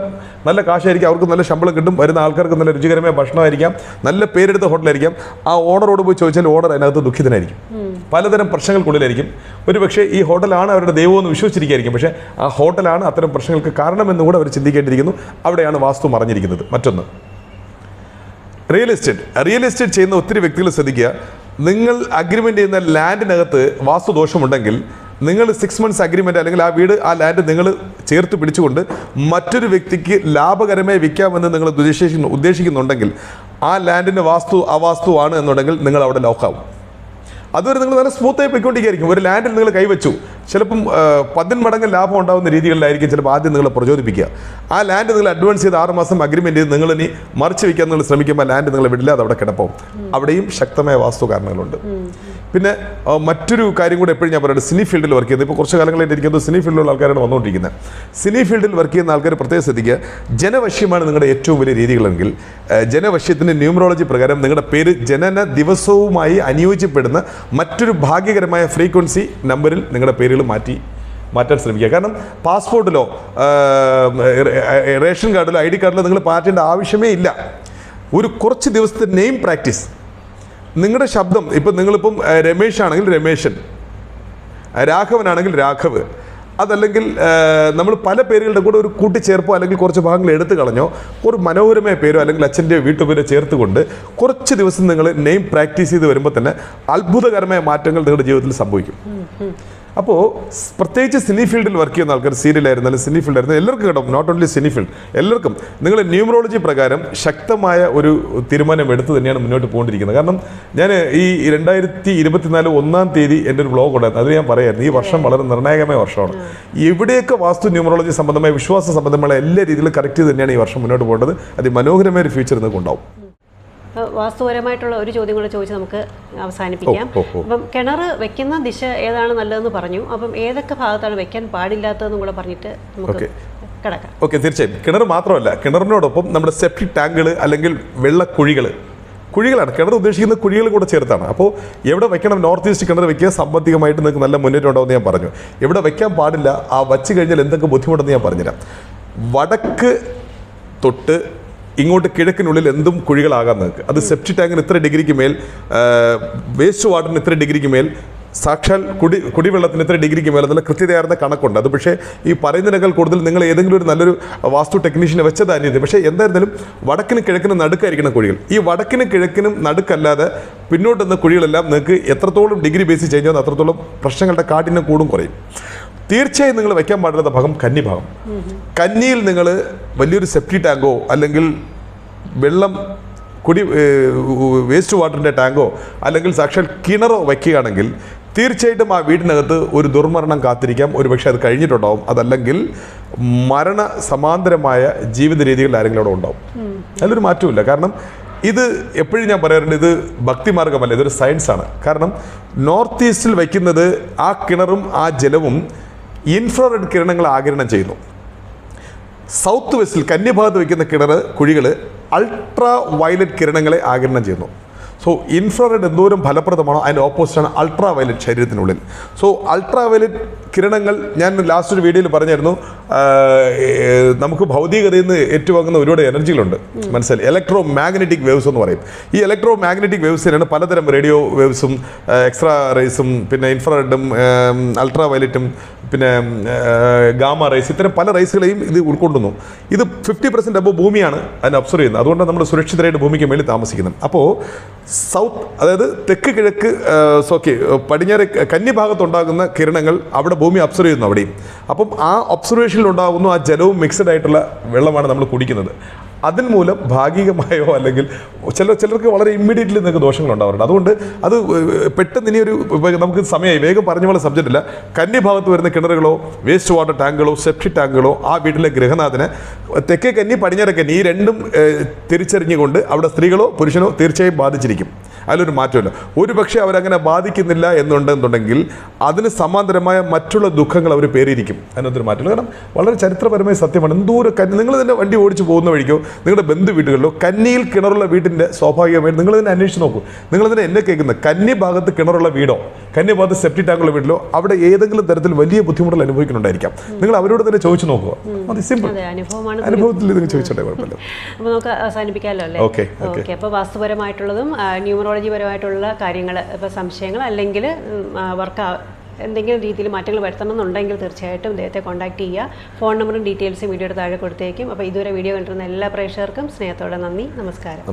നല്ല കാശായിരിക്കും, അവർക്ക് നല്ല ശമ്പളം കിട്ടും, വരുന്ന ആൾക്കാർക്ക് നല്ല രുചികരമായ ഭക്ഷണമായിരിക്കാം, നല്ല പേരെടുത്ത ഹോട്ടലായിരിക്കും. ആ ഓണറോട് പോയി ചോദിച്ചാൽ ഓണർ അതിനകത്ത് ദുഃഖിതനായിരിക്കും, പലതരം പ്രശ്നങ്ങൾക്കുള്ളിലായിരിക്കും. ഒരു പക്ഷേ ഈ ഹോട്ടലാണ് അവരുടെ ദൈവമെന്ന് വിശ്വസിച്ചിരിക്കുകയായിരിക്കും, പക്ഷേ ആ ഹോട്ടലാണ് അത്തരം പ്രശ്നങ്ങൾക്ക് കാരണമെന്നുകൂടെ അവർ ചിന്തിക്കേണ്ടിയിരിക്കുന്നു. അവിടെയാണ് വാസ്തു മറഞ്ഞിരിക്കുന്നത്. മറ്റൊന്ന്, റിയൽ എസ്റ്റേറ്റ് ചെയ്യുന്ന ഒത്തിരി വ്യക്തികൾ ശ്രദ്ധിക്കുക, നിങ്ങൾ അഗ്രിമെൻ്റ് ചെയ്യുന്ന ലാൻഡിനകത്ത് വാസ്തു ദോഷമുണ്ടെങ്കിൽ നിങ്ങൾ 6 months അഗ്രിമെൻ്റ് അല്ലെങ്കിൽ ആ വീട് ആ ലാൻഡ് നിങ്ങൾ ചേർത്ത് പിടിച്ചുകൊണ്ട് മറ്റൊരു വ്യക്തിക്ക് ലാഭകരമായി വിൽക്കാമെന്ന് നിങ്ങൾ ഉദ്ദേശിക്കുന്നുണ്ടെങ്കിൽ ആ ലാൻഡിൻ്റെ വാസ്തു അവാസ്തുവാണ് എന്നുണ്ടെങ്കിൽ നിങ്ങൾ അവിടെ ലോക്കാവും. അതുവരെ നിങ്ങൾ നല്ല സ്മൂത്തായി പോയിക്കൊണ്ടിരിക്കുകയായിരിക്കും. ഒരു ലാൻഡിൽ നിങ്ങൾ കൈവച്ചു, ചിലപ്പം 10 മടങ്ങ് ലാഭം ഉണ്ടാകുന്ന രീതികളിലായിരിക്കും ചിലപ്പോൾ ആദ്യം നിങ്ങളെ പ്രചോദിപ്പിക്കുക. ആ ലാൻഡ് നിങ്ങൾ അഡ്വാൻസ് ചെയ്ത് 6 മാസം അഗ്രിമെൻ്റ് ചെയ്ത് നിങ്ങൾ ഇനി മറിച്ച് വയ്ക്കാൻ നിങ്ങൾ ശ്രമിക്കുമ്പോൾ ലാൻഡ് നിങ്ങളെ വിടില്ല, അത് അവിടെ കിടപ്പും. അവിടെയും ശക്തമായ വാസ്തു കാരണങ്ങളുണ്ട്. പിന്നെ മറ്റൊരു കാര്യം കൂടെ എപ്പോഴും ഞാൻ പറയുന്നത്, സിനി ഫീൽഡിൽ വർക്ക് ചെയ്യുന്നത്, ഇപ്പോൾ കുറച്ച് കാലങ്ങളായിട്ട് ഇരിക്കുന്നത് സിനി ഫീൽഡിലുള്ള ആൾക്കാരാണ് വന്നുകൊണ്ടിരിക്കുന്നത്. സിനി ഫീൽഡിൽ വർക്ക് ചെയ്യുന്ന ആൾക്കാർ പ്രത്യേകം ശ്രദ്ധിക്കുക, ജനവശ്യമാണ് നിങ്ങളുടെ ഏറ്റവും വലിയ രീതികളെങ്കിൽ ജനവശ്യത്തിൻ്റെ ന്യൂമറോളജി പ്രകാരം നിങ്ങളുടെ പേര് ജനന ദിവസവുമായി അനുയോജ്യപ്പെടുന്ന മറ്റൊരു ഭാഗ്യകരമായ ഫ്രീക്വൻസി നമ്പറിൽ നിങ്ങളുടെ പേരുകൾ മാറ്റാൻ ശ്രമിക്കുക. കാരണം പാസ്പോർട്ടിലോ റേഷൻ കാർഡിലോ ID കാർഡിലോ നിങ്ങൾ മാറ്റേണ്ട ആവശ്യമേ ഇല്ല. ഒരു കുറച്ച് ദിവസത്തെ നെയിം പ്രാക്ടീസ്, നിങ്ങളുടെ ശബ്ദം, ഇപ്പം നിങ്ങളിപ്പം രമേശ് ആണെങ്കിൽ രമേശൻ, രാഘവനാണെങ്കിൽ രാഘവ്, അതല്ലെങ്കിൽ നമ്മൾ പല പേരുകളുടെ കൂടെ ഒരു കൂട്ടിച്ചേർപ്പോ അല്ലെങ്കിൽ കുറച്ച് ഭാഗങ്ങൾ എടുത്തു കളഞ്ഞോ ഒരു മനോഹരമായ പേരോ അല്ലെങ്കിൽ അച്ഛൻ്റെ വീട്ടുപേരോ ചേർത്തുകൊണ്ട് കുറച്ച് ദിവസം നിങ്ങൾ നെയിം പ്രാക്ടീസ് ചെയ്ത് വരുമ്പോൾ തന്നെ അത്ഭുതകരമായ മാറ്റങ്ങൾ നിങ്ങളുടെ ജീവിതത്തിൽ സംഭവിക്കും. അപ്പോൾ പ്രത്യേകിച്ച് സിനി ഫീൽഡിൽ വർക്ക് ചെയ്യുന്ന ആൾക്കാർ, സീരിയലായിരുന്നാലും സിനി ഫീൽഡായിരുന്നാലും എല്ലാവർക്കും കേട്ടോ, നോട്ട് ഓൺലി സിനി ഫീൽഡ്, എല്ലാവർക്കും നിങ്ങൾ ന്യൂമറോളജി പ്രകാരം ശക്തമായ ഒരു തീരുമാനം എടുത്ത് തന്നെയാണ് മുന്നോട്ട് പോകൊണ്ടിരിക്കുന്നത്. കാരണം ഞാൻ ഈ 2024 1-ാം തീയതി എൻ്റെ ഒരു വ്ളോഗ് ഉണ്ടായിരുന്നു, അത് ഞാൻ പറയായിരുന്നു, ഈ വർഷം വളരെ നിർണായകമായ വർഷമാണ്. എവിടെയൊക്കെ വാസ്തു ന്യൂമറോളജി സംബന്ധമായ വിശ്വാസ സംബന്ധമായ എല്ലാ രീതിയിലും കറക്റ്റ് ചെയ്ത് തന്നെയാണ് ഈ വർഷം മുന്നോട്ട് പോകേണ്ടത്. അതിമനോഹരമായ ഒരു ഫ്യൂച്ചർ നിങ്ങൾക്ക് ഉണ്ടാവും. വാസ്തുപരമായിട്ടുള്ള ഒരു ചോദ്യം കൂടെ ചോദിച്ച് നമുക്ക് അവസാനിപ്പിക്കാം. അപ്പം കിണർ വെക്കുന്ന ദിശ ഏതാണ് നല്ലതെന്ന് പറഞ്ഞു, അപ്പം ഏതൊക്കെ ഭാഗത്താണ് വെക്കാൻ പാടില്ലാത്തതെന്നും കൂടെ പറഞ്ഞിട്ട് നമുക്ക് കിടക്കാം. ഓക്കെ, തീർച്ചയായും. കിണർ മാത്രമല്ല, കിണറിനോടൊപ്പം നമ്മുടെ സെപ്റ്റിക് ടാങ്കുകൾ അല്ലെങ്കിൽ കുഴികളാണ്. കിണർ ഉദ്ദേശിക്കുന്ന കുഴികൾ കൂടെ ചേർത്താണ്. അപ്പോൾ എവിടെ വെക്കണം, നോർത്ത് ഈസ്റ്റ് കിണർ വെക്കുക, സാമ്പത്തികമായിട്ട് നിങ്ങൾക്ക് നല്ല മുന്നേറ്റം ഉണ്ടാവുമെന്ന് ഞാൻ പറഞ്ഞു. എവിടെ വെക്കാൻ പാടില്ല, ആ വച്ച് കഴിഞ്ഞാൽ എന്തൊക്കെ ബുദ്ധിമുട്ടെന്ന് ഞാൻ പറഞ്ഞുതരാം. വടക്ക് തൊട്ട് ഇങ്ങോട്ട് കിഴക്കിനുള്ളിൽ എന്തും കുഴികളാകാൻ നിങ്ങൾക്ക്. അത് സെപ്റ്റിക് ടാങ്കിന് ഇത്ര ഡിഗ്രിക്ക് മേൽ, വേസ്റ്റ് വാട്ടറിന് ഇത്ര ഡിഗ്രിക്ക് മേൽ, സാക്ഷാൽ കുടിവെള്ളത്തിന് ഇത്ര ഡിഗ്രിക്ക് മേലെ നല്ല കൃത്യതയാർന്ന കണക്കുണ്ട്. അത് പക്ഷേ ഈ പറയുന്നതിനേക്കാൾ കൂടുതൽ നിങ്ങൾ ഏതെങ്കിലും ഒരു നല്ലൊരു വാസ്തു ടെക്നീഷ്യനെ വെച്ചതാനിത്. പക്ഷേ എന്തായിരുന്നാലും വടക്കിനും കിഴക്കിനും നടുക്കായിരിക്കണം കുഴികൾ. ഈ വടക്കിനും കിഴക്കിനും നടുക്കല്ലാതെ പിന്നോട്ടുന്ന കുഴികളെല്ലാം നിങ്ങൾക്ക് എത്രത്തോളം ഡിഗ്രി ബേസിൽ ചേഞ്ച് ചെയ്യുന്ന അത്രത്തോളം പ്രശ്നങ്ങളുടെ കാഠിന്യം കൂടും കുറയും. തീർച്ചയായും നിങ്ങൾ വയ്ക്കാൻ പാടുന്ന ഭാഗം കന്നിഭാഗം. കന്നിയിൽ നിങ്ങൾ വലിയൊരു സെപ്റ്റിക് ടാങ്കോ അല്ലെങ്കിൽ വെള്ളം വേസ്റ്റ് വാട്ടറിൻ്റെ ടാങ്കോ അല്ലെങ്കിൽ സാക്ഷാൽ കിണറോ വയ്ക്കുകയാണെങ്കിൽ തീർച്ചയായിട്ടും ആ വീടിനകത്ത് ഒരു ദുർമരണം കാത്തിരിക്കാം. ഒരു പക്ഷേ അത് കഴിഞ്ഞിട്ടുണ്ടാവും, അതല്ലെങ്കിൽ മരണ സമാന്തരമായ ജീവിത രീതികളിൽ ആരെങ്കിലും അവിടെ ഉണ്ടാവും. അതിലൊരു മാറ്റമില്ല. കാരണം ഇത് എപ്പോഴും ഞാൻ പറയാറുണ്ട്, ഇത് ഭക്തിമാർഗമല്ല, ഇതൊരു സയൻസാണ്. കാരണം നോർത്ത് ഈസ്റ്റിൽ വയ്ക്കുന്നത് ആ കിണറും ആ ജലവും ഇൻഫ്രാറെഡ് കിരണങ്ങൾ ആഗിരണം ചെയ്യുന്നു. സൗത്ത് വെസ്റ്റിൽ കന്യഭാഗത്ത് വയ്ക്കുന്ന കുഴികൾ അൾട്രാ വയലറ്റ് കിരണങ്ങളെ ആഗിരണം ചെയ്യുന്നു. സോ ഇൻഫ്രാറെഡ് എന്തോരം ഫലപ്രദമാണോ അതിൻ്റെ ഓപ്പോസിറ്റാണ് അൾട്രാ വയലറ്റ് ശരീരത്തിനുള്ളിൽ. സോ അൾട്രാ വയലറ്റ് കിരണങ്ങൾ ഞാൻ ലാസ്റ്റ് ഒരു വീഡിയോയിൽ പറഞ്ഞായിരുന്നു, നമുക്ക് ഭൗതികതയിൽ നിന്ന് ഏറ്റുവാങ്ങുന്ന ഒരുപാട് എനർജികളുണ്ട്, മനസ്സിലായി. ഇലക്ട്രോ മാഗ്നറ്റിക് വേവ്സ് എന്ന് പറയും. ഈ ഇലക്ട്രോ മാഗ്നറ്റിക് വേവ്സിനാണ് പലതരം റേഡിയോ വേവ്സും എക്സ്ട്രാ റേസും പിന്നെ ഇൻഫ്രാറെഡും അൾട്രാ വയലറ്റും പിന്നെ ഗാമ റൈസ്, ഇത്തരം പല റൈസുകളെയും ഇത് ഉൾക്കൊള്ളുന്നു. ഇത് 50% അപ്പോൾ ഭൂമിയാണ് അതിനെ ഒബ്സർവ് ചെയ്യുന്നത്. അതുകൊണ്ടാണ് നമ്മൾ സുരക്ഷിതരായിട്ട് ഭൂമിക്ക് മേളിൽ താമസിക്കുന്നത്. അപ്പോൾ സൗത്ത്, അതായത് തെക്ക് കിഴക്ക് പടിഞ്ഞാറ് കന്യഭാഗത്തുണ്ടാകുന്ന കിരണങ്ങൾ അവിടെ ഭൂമി ഒബ്സർവ് ചെയ്യുന്നു അവിടെയും. അപ്പം ആ ഒബ്സർവേഷനിൽ ഉണ്ടാകുന്നു ആ ജലവും മിക്സഡ് ആയിട്ടുള്ള വെള്ളമാണ് നമ്മൾ കുടിക്കുന്നത്. അതിന് മൂലം ഭാഗികമായോ അല്ലെങ്കിൽ ചിലർക്ക് വളരെ ഇമ്മീഡിയറ്റ്ലി നിങ്ങൾക്ക് ദോഷങ്ങളുണ്ടാവാറുണ്ട്. അതുകൊണ്ട് അത് പെട്ടെന്ന് ഇനിയൊരു നമുക്ക് സമയമായി വേഗം പറഞ്ഞ പോലെ സബ്ജക്റ്റ് ഇല്ല. കന്നി ഭാഗത്ത് വരുന്ന കിണറുകളോ വേസ്റ്റ് വാട്ടർ ടാങ്കുകളോ സെപ്റ്റിക് ടാങ്കുകളോ ആ വീട്ടിലെ ഗൃഹനാഥന് തെക്കേ കന്നി പടിഞ്ഞാറേ കന്നി ഈ രണ്ടും തിരിച്ചറിഞ്ഞുകൊണ്ട് അവിടെ സ്ത്രീകളോ പുരുഷനോ തീർച്ചയായും ബാധിച്ചിരിക്കും. അതിലൊരു മാറ്റമില്ല. ഒരു പക്ഷേ അവരങ്ങനെ ബാധിക്കുന്നില്ല എന്നുണ്ടെന്നുണ്ടെങ്കിൽ അതിന് സമാന്തരമായ മറ്റുള്ള ദുഃഖങ്ങൾ അവർ പേരിയിരിക്കും. അതിനൊരു മാറ്റമില്ല. കാരണം വളരെ ചരിത്രപരമായ സത്യമാണ്. എന്തോരം കന്നി നിങ്ങൾ തന്നെ വണ്ടി ഓടിച്ച് പോകുന്ന വഴിക്കോ നിങ്ങളുടെ ബന്ധു വീടുകളിലോ കന്നിയിൽ കിണറുള്ള വീടിൻ്റെ സ്വാഭാവികമായിട്ട് നിങ്ങൾ തന്നെ അന്വേഷിച്ച് നോക്കൂ. നിങ്ങൾ തന്നെ എന്നെ കേൾക്കുന്നത് കന്നി ഭാഗത്ത് കിണറുള്ള വീടോ കന്നി ഭാഗത്ത് സെപ്റ്റിക് ടാങ്കുള്ള വീട്ടിലോ അവിടെ ഏതെങ്കിലും തരത്തിൽ വലിയ ബുദ്ധിമുട്ടുകൾ അനുഭവിക്കുന്നുണ്ടായിരിക്കാം. നിങ്ങൾ അവരോട് തന്നെ ചോദിച്ചു നോക്കുക. അത് സിമ്പിൾ അനുഭവത്തിൽ നിങ്ങൾ ചോദിച്ചോട്ടെ, കുഴപ്പമില്ല. അപ്പോൾ നമുക്ക് അവസാനിപ്പിക്കാമല്ലോ അല്ലേ? ഓക്കെ. അപ്പോൾ വാസ്തുപരമായിട്ടുള്ളതും ന്യൂമറോളജി പരമായിട്ടുള്ള കാര്യങ്ങൾ, ഇപ്പോൾ സംശയങ്ങൾ അല്ലെങ്കിൽ വർക്ക് എന്തെങ്കിലും രീതിയിൽ മാറ്റങ്ങൾ വരുത്തണം എന്നുണ്ടെങ്കിൽ തീർച്ചയായിട്ടും ഇദ്ദേഹത്തെ കോൺടാക്ട് ചെയ്യുക. ഫോൺ നമ്പറും ഡീറ്റെയിൽസും വീഡിയോയുടെ താഴെ കൊടുത്തേക്കും. അപ്പോൾ ഇതുവരെ വീഡിയോ കണ്ടിരുന്ന എല്ലാ പ്രേക്ഷകർക്കും സ്നേഹത്തോടെ നന്ദി. നമസ്കാരം.